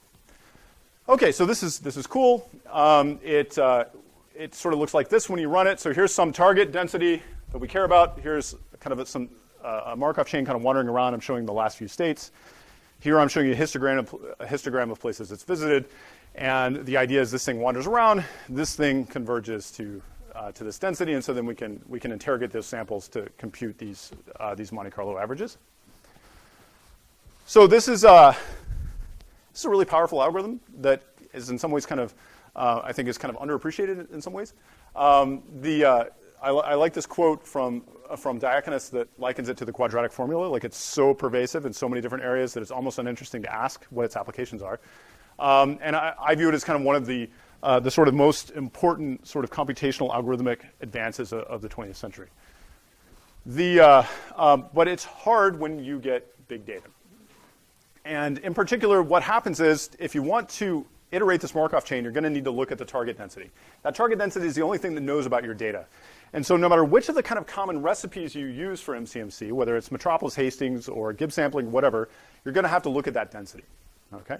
Okay, so this is cool. It sort of looks like this when you run it. So here's some target density that we care about. Here's kind of a Markov chain kind of wandering around. I'm showing the last few states. Here I'm showing you a histogram of places it's visited. And the idea is this thing wanders around. This thing converges to this density, and so then we can interrogate those samples to compute these Monte Carlo averages. So this is a really powerful algorithm that is in some ways kind of I think is kind of underappreciated in some ways. I like this quote from Diaconus that likens it to the quadratic formula. Like it's so pervasive in so many different areas that it's almost uninteresting to ask what its applications are. And I view it as kind of one of the sort of most important sort of computational algorithmic advances of the 20th century. But it's hard when you get big data. And in particular, what happens is if you want to iterate this Markov chain, you're going to need to look at the target density. That target density is the only thing that knows about your data. And so no matter which of the kind of common recipes you use for MCMC, whether it's Metropolis Hastings or Gibbs sampling, whatever, you're going to have to look at that density. Okay?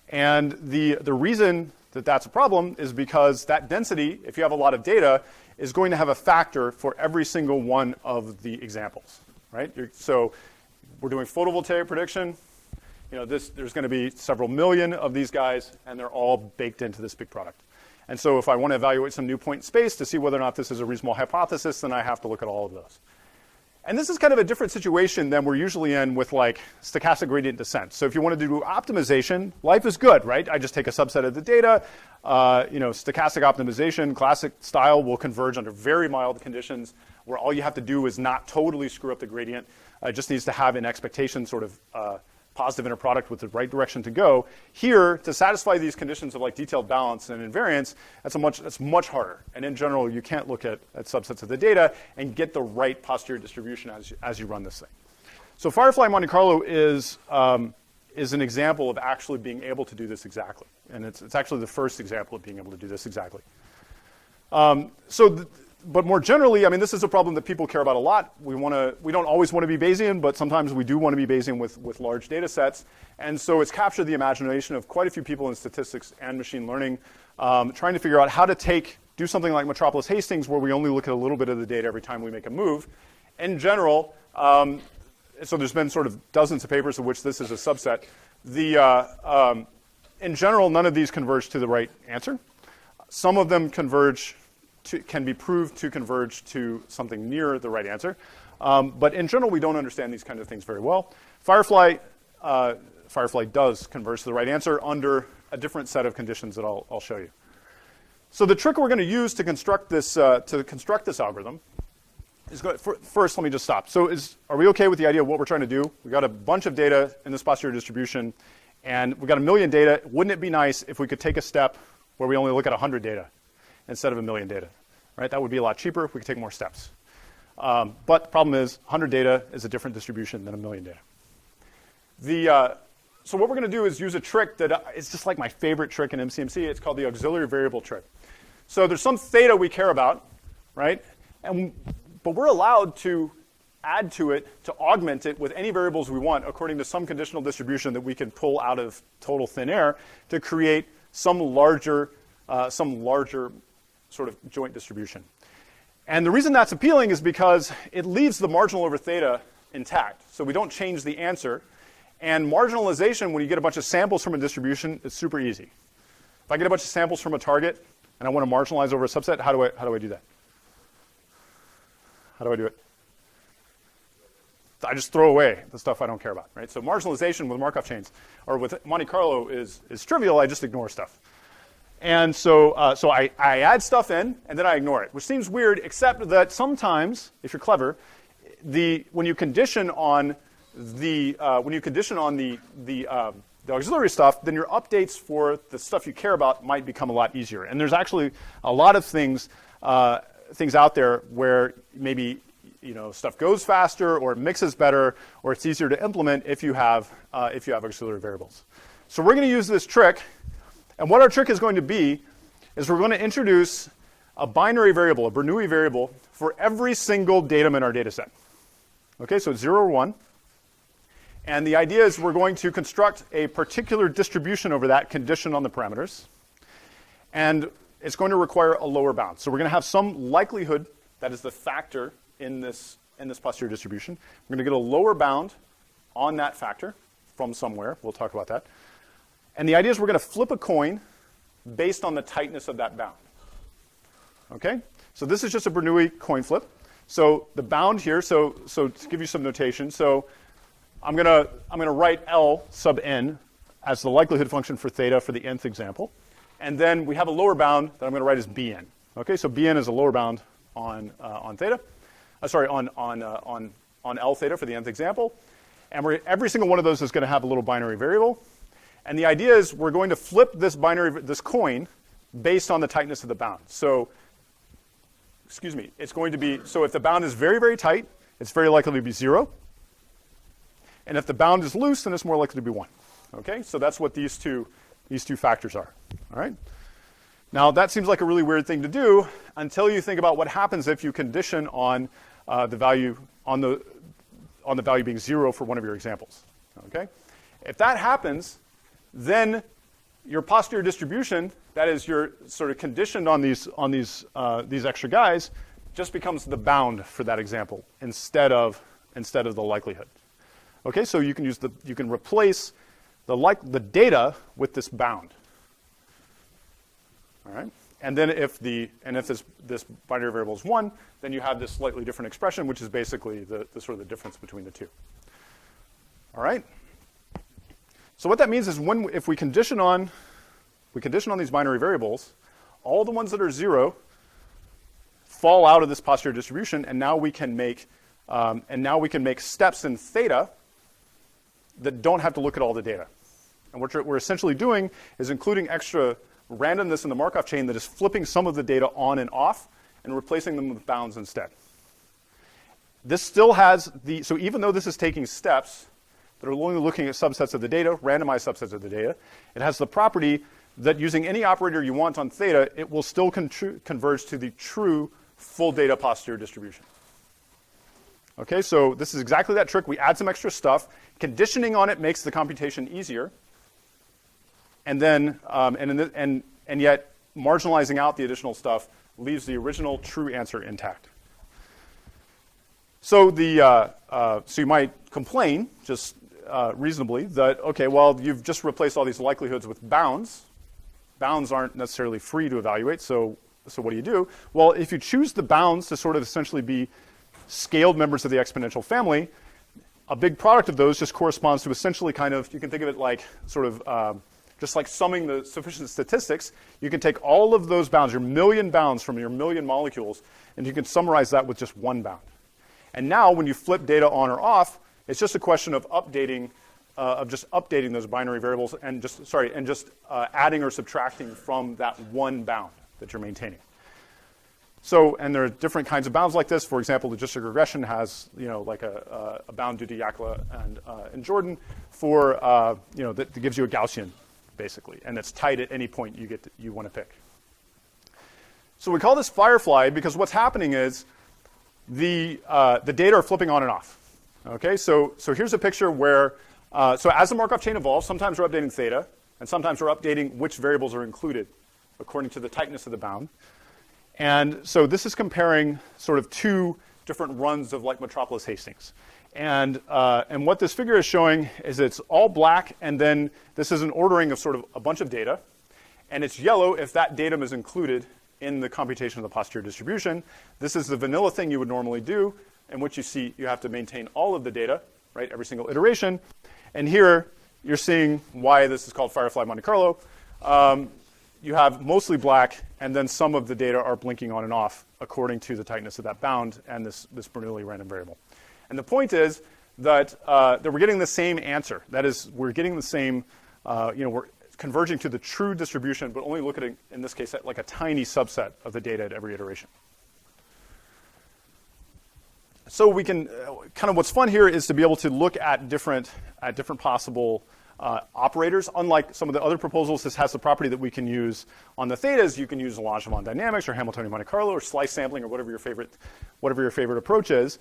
And the reason that that's a problem is because that density, if you have a lot of data, is going to have a factor for every single one of the examples. Right? So we're doing photovoltaic prediction. There's going to be several million of these guys, and they're all baked into this big product. And so if I want to evaluate some new point in space to see whether or not this is a reasonable hypothesis, then I have to look at all of those. And this is kind of a different situation than we're usually in with like stochastic gradient descent. So if you want to do optimization, life is good, right? I just take a subset of the data. Stochastic optimization, classic style, will converge under very mild conditions where all you have to do is not totally screw up the gradient. It just needs to have an expectation sort of positive inner product with the right direction to go. Here, to satisfy these conditions of like detailed balance and invariance, that's much harder. And in general, you can't look at subsets of the data and get the right posterior distribution as you run this thing. So Firefly Monte Carlo is an example of actually being able to do this exactly. And it's actually the first example of being able to do this exactly. But more generally, I mean, this is a problem that people care about a lot. We don't always want to be Bayesian, but sometimes we do want to be Bayesian with large data sets. And so it's captured the imagination of quite a few people in statistics and machine learning, trying to figure out how to do something like Metropolis Hastings, where we only look at a little bit of the data every time we make a move. In general, so there's been sort of dozens of papers of which this is a subset. In general, none of these converge to the right answer. Some of them can be proved to converge to something near the right answer. But in general, we don't understand these kind of things very well. Firefly does converge to the right answer under a different set of conditions that I'll show you. So the trick we're going to use to construct this algorithm is first, let me just stop. So are we okay with the idea of what we're trying to do? We've got a bunch of data in this posterior distribution, and we've got 1 million data. Wouldn't it be nice if we could take a step where we only look at 100 data instead of 1 million data? Right? That would be a lot cheaper if we could take more steps. But the problem is 100 data is a different distribution than 1 million data. So what we're going to do is use a trick that is just like my favorite trick in MCMC. It's called the auxiliary variable trick. So there's some theta we care about, right? But we're allowed to add to it, to augment it with any variables we want according to some conditional distribution that we can pull out of total thin air to create some larger sort of joint distribution. And the reason that's appealing is because it leaves the marginal over theta intact. So we don't change the answer. And marginalization, when you get a bunch of samples from a distribution, is super easy. If I get a bunch of samples from a target and I want to marginalize over a subset, how do I do that? How do I do it? I just throw away the stuff I don't care about, right? So marginalization with Markov chains or with Monte Carlo is trivial. I just ignore stuff. And so I add stuff in, and then I ignore it, which seems weird, except that sometimes, if you're clever, when you condition on the auxiliary stuff, then your updates for the stuff you care about might become a lot easier. And there's actually a lot of things out there where maybe stuff goes faster, or it mixes better, or it's easier to implement if you have auxiliary variables. So we're going to use this trick. And what our trick is going to be is we're going to introduce a binary variable, a Bernoulli variable, for every single datum in our data set. Okay, so it's 0 or 1. And the idea is we're going to construct a particular distribution over that condition on the parameters. And it's going to require a lower bound. So we're going to have some likelihood, that is the factor in this posterior distribution. We're going to get a lower bound on that factor from somewhere. We'll talk about that. And the idea is we're going to flip a coin based on the tightness of that bound. Okay? So this is just a Bernoulli coin flip. So the bound here, so to give you some notation, so I'm going to write L sub n as the likelihood function for theta for the nth example. And then we have a lower bound that I'm going to write as Bn. Okay? So Bn is a lower bound on theta. On L theta for the nth example. And every single one of those is going to have a little binary variable. And the idea is we're going to flip this coin based on the tightness of the bound. So, it's going to be, so if the bound is very, very tight, it's very likely to be 0. And if the bound is loose, then it's more likely to be 1. Okay, so that's what these two factors are. All right. Now that seems like a really weird thing to do until you think about what happens if you condition on the value being 0 for one of your examples. Okay. If that happens, then your posterior distribution, that is, you're sort of conditioned on these extra guys, just becomes the bound for that example instead of the likelihood. Okay, so you can replace the data with this bound. All right, and then if this binary variable is 1, then you have this slightly different expression, which is basically the sort of the difference between the two. All right. So what that means is if we condition on these binary variables, all the ones that are 0 fall out of this posterior distribution, and now we can make steps in theta that don't have to look at all the data. And what we're essentially doing is including extra randomness in the Markov chain that is flipping some of the data on and off and replacing them with bounds instead. This still has so even though this is taking steps that are only looking at subsets of the data, randomized subsets of the data, it has the property that using any operator you want on theta, it will still converge to the true full data posterior distribution. Okay, so this is exactly that trick. We add some extra stuff. Conditioning on it makes the computation easier. And then, and yet marginalizing out the additional stuff leaves the original true answer intact. So so you might complain, just reasonably, that okay, well, you've just replaced all these likelihoods with bounds. Bounds aren't necessarily free to evaluate. So what do you do? Well, if you choose the bounds to sort of essentially be scaled members of the exponential family, a big product of those just corresponds to essentially kind of, you can think of it like sort of just like summing the sufficient statistics. You can take all of those bounds, your million bounds from your million molecules, and you can summarize that with just one bound. And now when you flip data on or off, it's just a question of updating those binary variables and just adding or subtracting from that one bound that you're maintaining. So, and there are different kinds of bounds like this. For example, logistic regression has, like a bound due to Yakla and Jordan for, that gives you a Gaussian, basically, and it's tight at any point you want to pick. So we call this Firefly because what's happening is the data are flipping on and off. Okay, so here's a picture where, so as the Markov chain evolves, sometimes we're updating theta, and sometimes we're updating which variables are included according to the tightness of the bound. And so this is comparing sort of two different runs of like Metropolis Hastings. And what this figure is showing is it's all black, and then this is an ordering of sort of a bunch of data. And it's yellow if that datum is included in the computation of the posterior distribution. This is the vanilla thing you would normally do, in which you have to maintain all of the data, right, every single iteration. And here you're seeing why this is called Firefly Monte Carlo. You have mostly black, and then some of the data are blinking on and off according to the tightness of that bound and this Bernoulli random variable. And the point is that we're getting the same answer. That is, we're getting the same, we're converging to the true distribution, but only looking, in this case, at like a tiny subset of the data at every iteration. So we can, kind of what's fun here is to be able to look at different possible operators. Unlike some of the other proposals, this has the property that we can use on the thetas. You can use Langevin dynamics or Hamiltonian Monte Carlo or slice sampling or whatever your favorite approach is.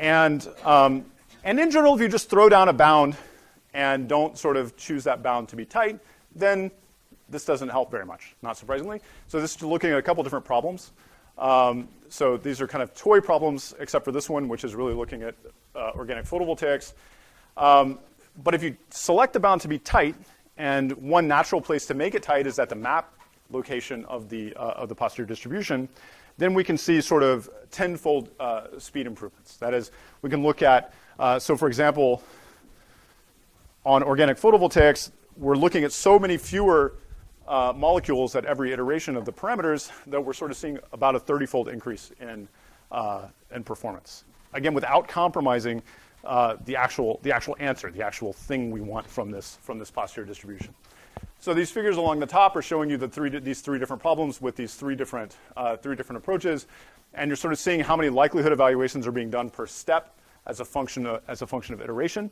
And in general, if you just throw down a bound and don't sort of choose that bound to be tight, then this doesn't help very much, not surprisingly. So this is looking at a couple different problems. So these are kind of toy problems, except for this one, which is really looking at organic photovoltaics. But if you select the bound to be tight, and one natural place to make it tight is at the map location of the posterior distribution, then we can see sort of tenfold speed improvements. That is, we can look at, so for example, on organic photovoltaics, we're looking at so many fewer molecules at every iteration of the parameters that we're sort of seeing about a 30-fold increase in performance. Again, without compromising the actual answer, the actual thing we want from this posterior distribution. So these figures along the top are showing you these three different problems with these three different approaches, and you're sort of seeing how many likelihood evaluations are being done per step as a function of iteration.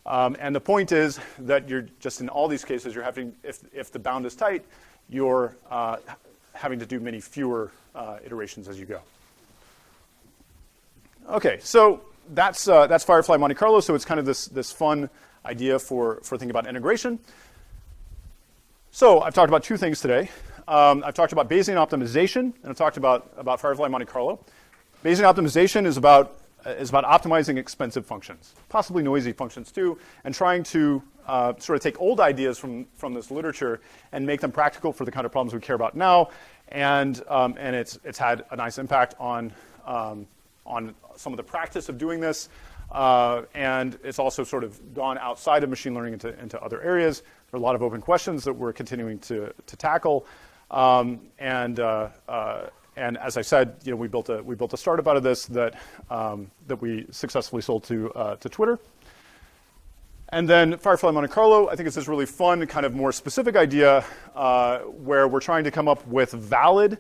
And the point is that you're just in all these cases, you're having, if the bound is tight, you're having to do many fewer iterations as you go. Okay, so that's Firefly Monte Carlo. So it's kind of this fun idea for thinking about integration. So I've talked about two things today. I've talked about Bayesian optimization, and I've talked about Firefly Monte Carlo. Bayesian optimization is about optimizing expensive functions, possibly noisy functions too, and trying to sort of take old ideas from this literature and make them practical for the kind of problems we care about now. And it's had a nice impact on some of the practice of doing this. And it's also sort of gone outside of machine learning into other areas. There are a lot of open questions that we're continuing to tackle. And as I said, we built a startup out of this that we successfully sold to Twitter. And then Firefly Monte Carlo, I think it's this really fun, kind of more specific idea where we're trying to come up with valid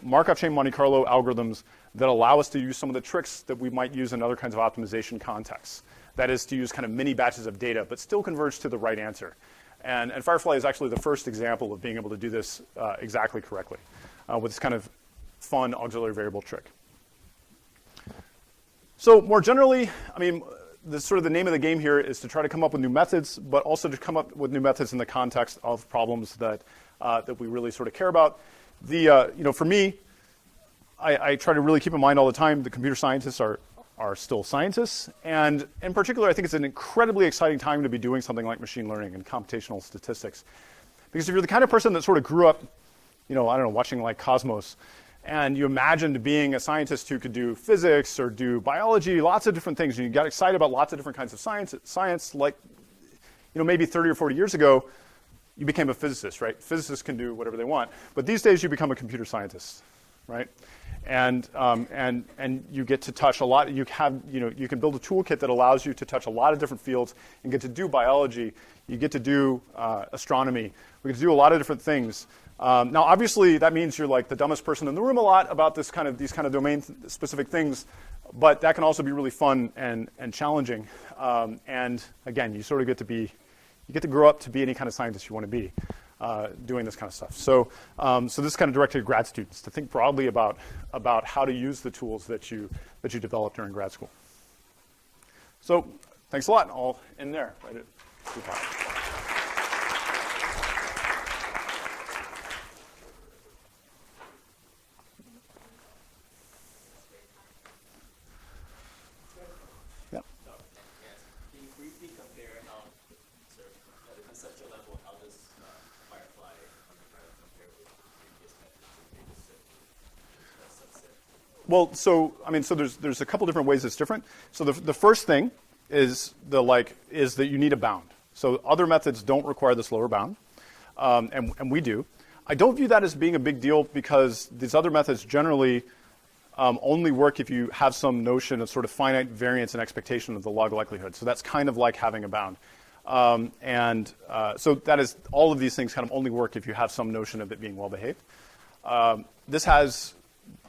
Markov chain Monte Carlo algorithms that allow us to use some of the tricks that we might use in other kinds of optimization contexts. That is to use kind of mini batches of data, but still converge to the right answer. And Firefly is actually the first example of being able to do this exactly correctly with this kind of fun auxiliary variable trick. So more generally, I mean, the name of the game here is to try to come up with new methods, but also to come up with new methods in the context of problems that we really sort of care about. For me, I try to really keep in mind all the time the computer scientists are still scientists, and in particular, I think it's an incredibly exciting time to be doing something like machine learning and computational statistics, because if you're the kind of person that sort of grew up, watching like Cosmos, and you imagined being a scientist who could do physics or do biology, lots of different things, and you got excited about lots of different kinds of science, like, maybe 30 or 40 years ago, you became a physicist, right? Physicists can do whatever they want, but these days you become a computer scientist, right? And you get to touch a lot. You can build a toolkit that allows you to touch a lot of different fields and get to do biology. You get to do astronomy. We get to do a lot of different things. Now, obviously, that means you're like the dumbest person in the room a lot about these kind of domain-specific things, but that can also be really fun and challenging. And again, you sort of get to grow up to be any kind of scientist you want to be, doing this kind of stuff. So this is kind of directed at grad students to think broadly about how to use the tools that you develop during grad school. So thanks a lot. I'll end there. Right. Well, so there's a couple different ways it's different. So the first thing is that you need a bound. So other methods don't require this lower bound, and we do. I don't view that as being a big deal because these other methods generally only work if you have some notion of sort of finite variance and expectation of the log likelihood. So that's kind of like having a bound. So that is, all of these things kind of only work if you have some notion of it being well behaved. This has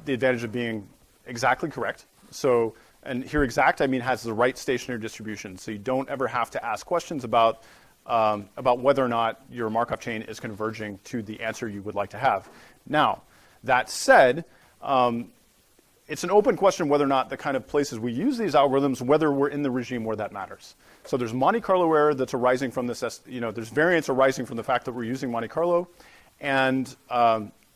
the advantage of being exactly correct. So, and here exact, I mean has the right stationary distribution. So you don't ever have to ask questions about whether or not your Markov chain is converging to the answer you would like to have. Now, that said, it's an open question whether or not the kind of places we use these algorithms, whether we're in the regime where that matters. So there's Monte Carlo error that's arising from this, there's variance arising from the fact that we're using Monte Carlo. And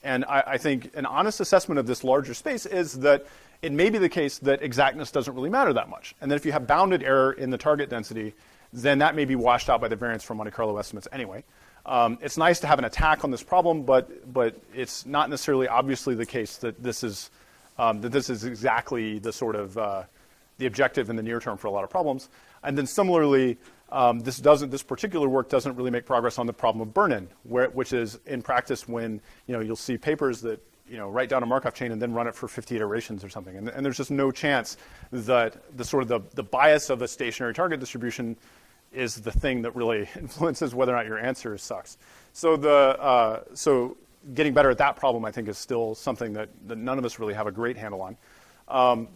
I think an honest assessment of this larger space is that it may be the case that exactness doesn't really matter that much. And that if you have bounded error in the target density, then that may be washed out by the variance from Monte Carlo estimates anyway. It's nice to have an attack on this problem, but it's not necessarily obviously the case that this is exactly the sort of the objective in the near term for a lot of problems. And then similarly, this particular work doesn't really make progress on the problem of burn-in, which is in practice when you'll see papers that write down a Markov chain and then run it for 50 iterations or something, and there's just no chance that the bias of a stationary target distribution is the thing that really influences whether or not your answer sucks. So so getting better at that problem, I think, is still something that none of us really have a great handle on.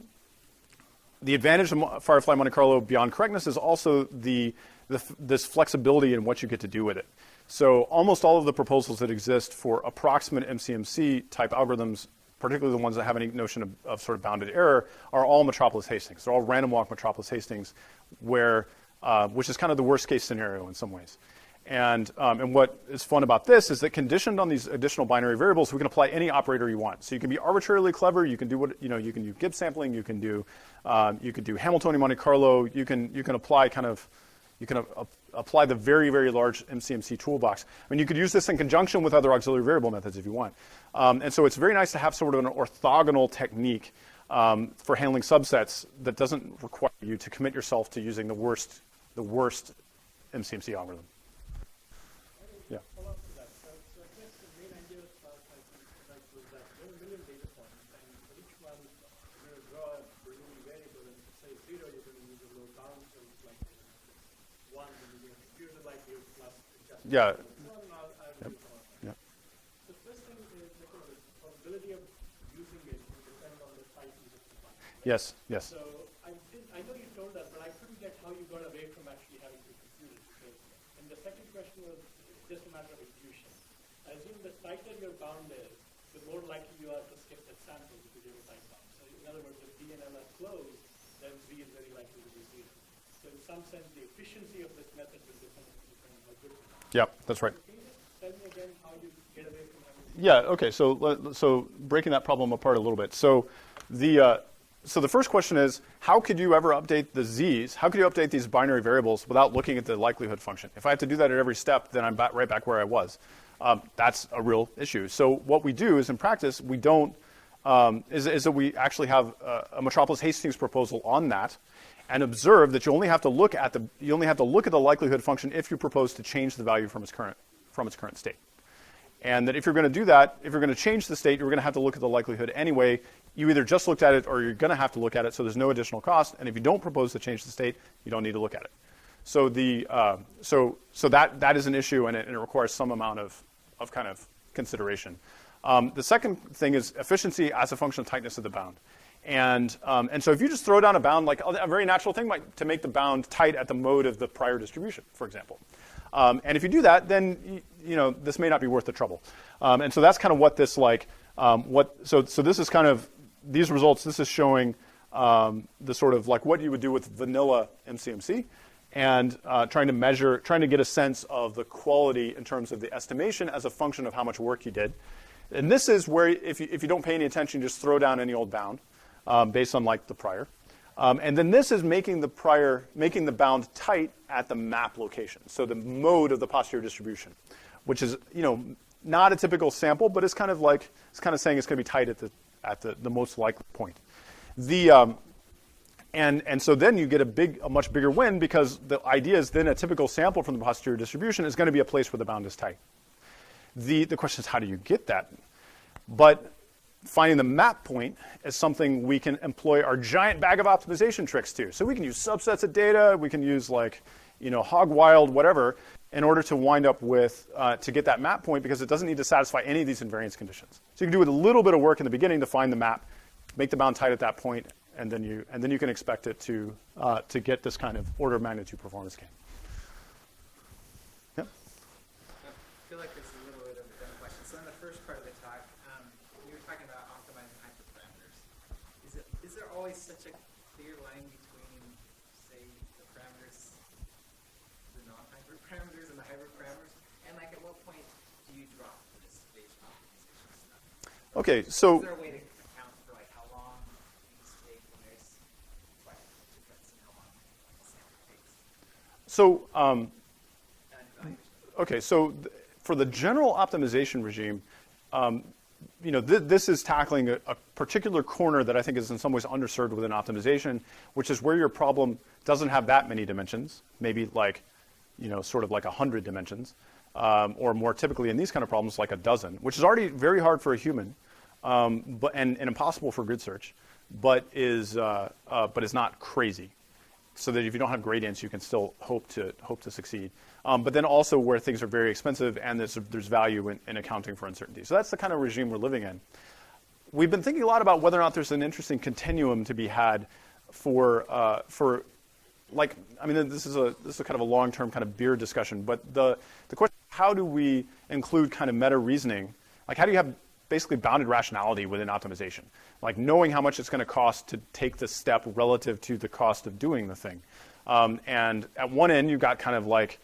the advantage of Firefly Monte Carlo beyond correctness is also this flexibility in what you get to do with it. So almost all of the proposals that exist for approximate MCMC type algorithms, particularly the ones that have any notion of sort of bounded error, are all Metropolis Hastings. They're all random walk Metropolis Hastings, which is kind of the worst case scenario in some ways. And what is fun about this is that conditioned on these additional binary variables, we can apply any operator you want. So you can be arbitrarily clever. You can do you can do Gibbs sampling. You can do Hamiltonian Monte Carlo. You can apply apply the very, very large MCMC toolbox. I mean, you could use this in conjunction with other auxiliary variable methods if you want. And so it's very nice to have sort of an orthogonal technique for handling subsets that doesn't require you to commit yourself to using the worst MCMC algorithm. Yeah. Follow up to that. So I guess the main idea of Firefly was that there are a million data points, and for each one, you're going to draw a Bernoulli variable, and to say 0, you're going to use a low bound, so it's like 1, and you're going to compute the likelihood plus adjustment. Yeah. Yep. The first thing is the probability of using it will depend on the type of the file. Yes. So I know you told us, but I couldn't get how you got away from actually having to compute it. Because, and the second question was just a matter of intuition. I assume the tighter your bound is, the more likely you are to skip that sample because you have a tight bound. So in other words, if D and L are closed, then Z is very likely to be 0. So in some sense, the efficiency of this method will depend on how good it is. Yeah, that's right. Can you just tell me again how you get away from having to Yeah. Okay. So breaking that problem apart a little bit. So the first question is, how could you ever update the z's? How could you update these binary variables without looking at the likelihood function? If I have to do that at every step, then I'm right back where I was. That's a real issue. So what we do is, in practice, we don't is that we actually have a Metropolis Hastings proposal on that, and observe that you only have to look at the likelihood function if you propose to change the value from its current state. And that if you're going to do that, if you're going to change the state, you're going to have to look at the likelihood anyway. You either just looked at it or you're going to have to look at it, so there's no additional cost. And if you don't propose to change the state, you don't need to look at it. So that is an issue, and it requires some amount of kind of consideration. The second thing is efficiency as a function of tightness of the bound. And so if you just throw down a bound, like a very natural thing to make the bound tight at the mode of the prior distribution, for example. And if you do that, then this may not be worth the trouble. And so that's kind of what this so this is kind of these results. This is showing the sort of like what you would do with vanilla MCMC, and trying to get a sense of the quality in terms of the estimation as a function of how much work you did. And this is where if you don't pay any attention, you just throw down any old bound based on like the prior. And then this is making the bound tight at the map location, so the mode of the posterior distribution, which is not a typical sample, but it's kind of saying it's going to be tight at the most likely point. And so then you get a much bigger win, because the idea is then a typical sample from the posterior distribution is going to be a place where the bound is tight. The question is, how do you get that? But finding the map point is something we can employ our giant bag of optimization tricks to. So we can use subsets of data, we can use hog wild, whatever, in order to wind up with, to get that map point, because it doesn't need to satisfy any of these invariance conditions. So you can do with a little bit of work in the beginning to find the map, make the bound tight at that point, and then you can expect it to get this kind of order of magnitude performance gain. Yep. I feel like this is a little bit of a dumb question. So in the first part of the talk, you were talking about optimizing hyperparameters. Is there always such a clear line between, say, the parameters, the non-hyperparameters and the hyperparameters? And at what point do you drop this Bayesian optimization stuff? Okay, so is there a way to account for how long these take when there's quite a difference in how long the sample takes? So okay, so for the general optimization regime, this is tackling a particular corner that I think is in some ways underserved within optimization, which is where your problem doesn't have that many dimensions, maybe sort of like 100 dimensions, or more typically in these kind of problems like a dozen, which is already very hard for a human, but impossible for grid search, but is not crazy. So that if you don't have gradients, you can still hope to succeed. But then also where things are very expensive and there's value in accounting for uncertainty. So that's the kind of regime we're living in. We've been thinking a lot about whether or not there's an interesting continuum to be had like, I mean, this is a kind of a long-term kind of beer discussion, but the question, how do we include kind of meta reasoning? Like, how do you have basically bounded rationality within optimization? Like, knowing how much it's going to cost to take the step relative to the cost of doing the thing. And at one end, you've got kind of like,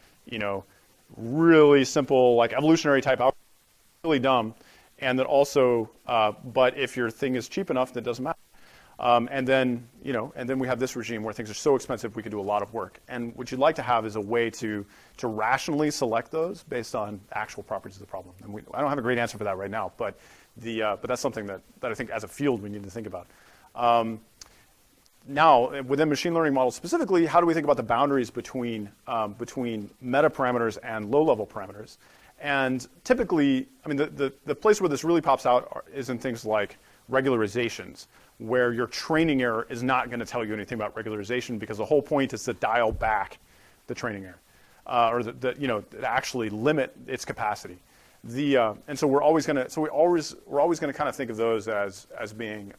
really simple, like evolutionary type algorithm, really dumb, and that also, but if your thing is cheap enough, that doesn't matter. And then we have this regime where things are so expensive we can do a lot of work. And what you'd like to have is a way to rationally select those based on actual properties of the problem. And I don't have a great answer for that right now, but that's something that I think as a field we need to think about. Now, within machine learning models specifically, how do we think about the boundaries between meta parameters and low-level parameters? And typically, I mean, the place where this really pops out is in things like regularizations, where your training error is not going to tell you anything about regularization because the whole point is to dial back the training error, or to actually limit its capacity. And so we're always going to kind of think of those as being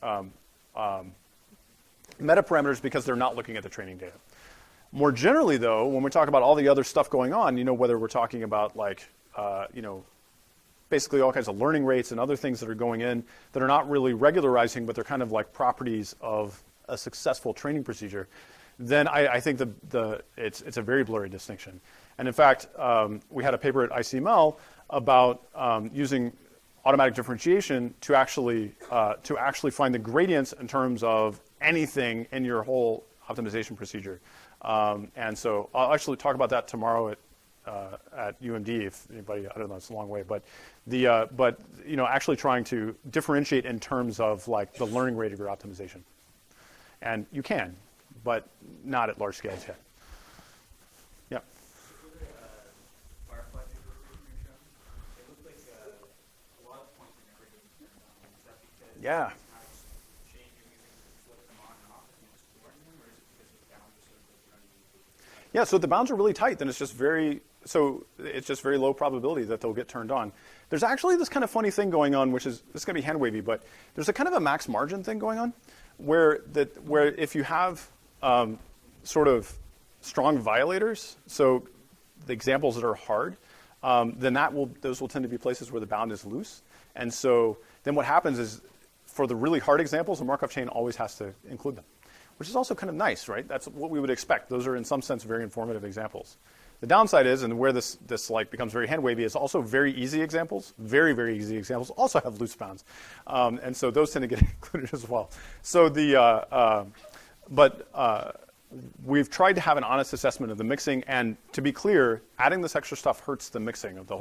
meta parameters because they're not looking at the training data. More generally, though, when we talk about all the other stuff going on, whether we're talking about like basically all kinds of learning rates and other things that are going in that are not really regularizing, but they're kind of like properties of a successful training procedure, then I think it's a very blurry distinction. And in fact, we had a paper at ICML about using automatic differentiation to actually find the gradients in terms of anything in your whole optimization procedure. And so I'll actually talk about that tomorrow at UMD, if anybody, I don't know, it's a long way, but actually trying to differentiate in terms of like the learning rate of your optimization. And you can, but not at large scales yet. Yeah. Firefly paper you showed, it looked like a lot of points were never getting turned on. Is that because Yeah. it's not change you're using to flip them on and off and you're just ignoring them, or is it because the bounds are sort of like running into? Yeah, so if the bounds are really tight, then it's just very low probability that they'll get turned on. There's actually this kind of funny thing going on, which is, this is going to be hand wavy, but there's a kind of a max margin thing going on, where if you have sort of strong violators, so the examples that are hard, then those will tend to be places where the bound is loose. And so then what happens is, for the really hard examples, the Markov chain always has to include them, which is also kind of nice, right? That's what we would expect. Those are in some sense very informative examples. The downside is, and where this like becomes very hand wavy, is also very easy examples. Very, very easy examples also have loose bounds, and so those tend to get included as well. So we've tried to have an honest assessment of the mixing, and to be clear, adding this extra stuff hurts the mixing of the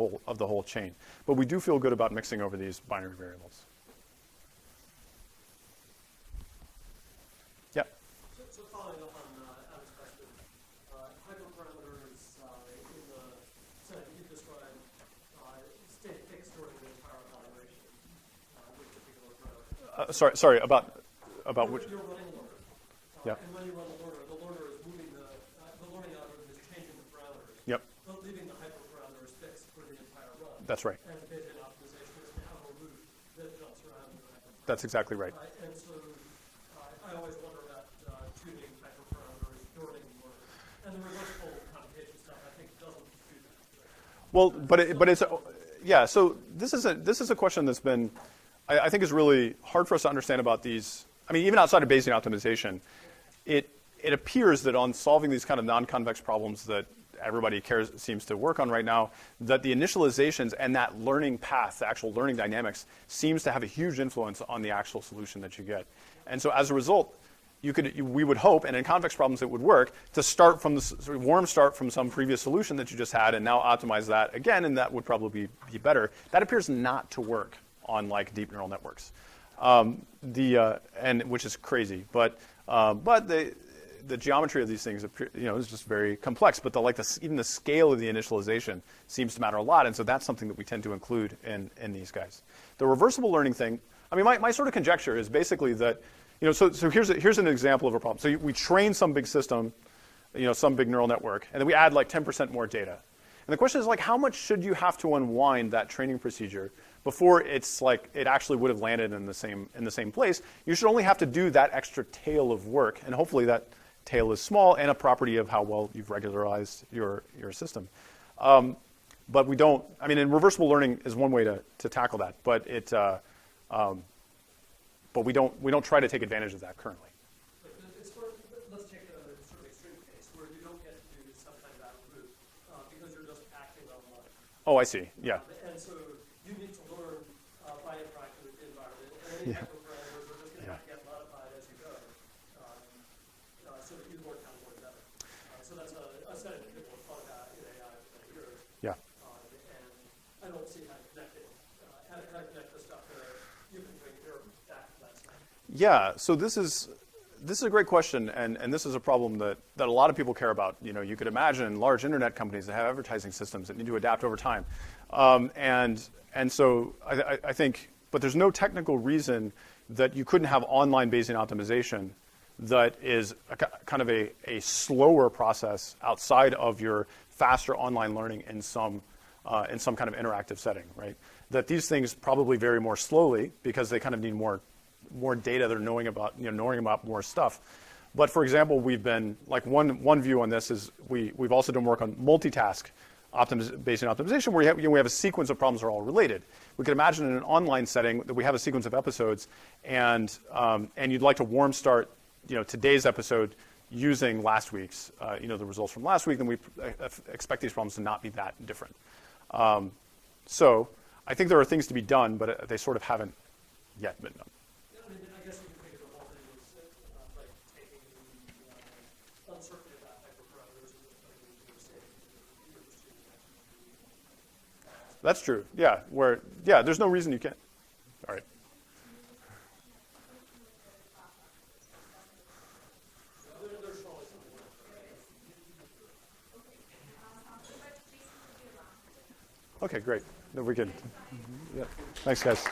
whole chain. But we do feel good about mixing over these binary variables. Yeah. So following up on Adam's question, hyperparameters in the setting you described stay fixed during the entire evaluation with particular parameters. Sorry, about which? You're running a learner. Yeah. And when you run the learner is moving the learning algorithm is changing the parameters. Yep. But leaving the hyperparameters fixed for the entire run. That's right. And the Bayesian optimization is to have a route that jumps around the hyperparameters. That's exactly right. And so I always wonder about tuning hyperparameters during learning. And the reversible computation stuff, I think, doesn't do that. Well, but it's yeah. So this is a question that's been, I think, is really hard for us to understand about these. I mean, even outside of Bayesian optimization, it appears that on solving these kind of non-convex problems that everybody seems to work on right now, that the initializations and that learning path, the actual learning dynamics, seems to have a huge influence on the actual solution that you get. And so as a result, we would hope, and in convex problems it would work, to start from the warm start from some previous solution that you just had and now optimize that again, and that would probably be better. That appears not to work on like deep neural networks, and which is crazy. But the geometry of these things, is just very complex. But even the scale of the initialization seems to matter a lot, and so that's something that we tend to include in these guys. The reversible learning thing. I mean, my sort of conjecture is basically that, so here's an example of a problem. So we train some big system, some big neural network, and then we add like 10% more data. And the question is like, how much should you have to unwind that training procedure before it's like it actually would have landed in the same place. You should only have to do that extra tail of work, and hopefully that tail is small and a property of how well you've regularized your system. But we don't. I mean, and reversible learning is one way to tackle that, but but we don't try to take advantage of that currently. Let's take a sort of extreme case where you don't get to do some kind of outer loop because you're just acting on one. Oh, I see. Yeah. And so you need to learn by interacting with the environment, and any hyperparameters are just going to have to get modified as you go, so that you work out more better. So that's a setting that people have thought about in AI for many years. Yeah. And I don't see how to connect it, how to connect the stuff that you can bring here back to that stuff. Yeah. So this is a great question, and this is a problem that a lot of people care about. You know, you could imagine large internet companies that have advertising systems that need to adapt over time, and so I think, but there's no technical reason that you couldn't have online Bayesian optimization that is kind of a slower process outside of your faster online learning in some kind of interactive setting, right? That these things probably vary more slowly because they kind of need more data. They're knowing about more stuff. But for example, we've been like one view on this is we've also done work on multitask Bayesian optimization where we have a sequence of problems that are all related. We could imagine in an online setting that we have a sequence of episodes, and you'd like to warm start today's episode using last week's the results from last week. Then we expect these problems to not be that different. So I think there are things to be done, but they sort of haven't yet been done. I mean, I guess you can think of the whole thing as like taking the uncertainty about hyperparameters and just putting it into a state you're just choosing actually. That's true. Yeah. There's no reason you can't. All right. There's probably something like that. Okay, great. No, we can. Yeah. Thanks, guys.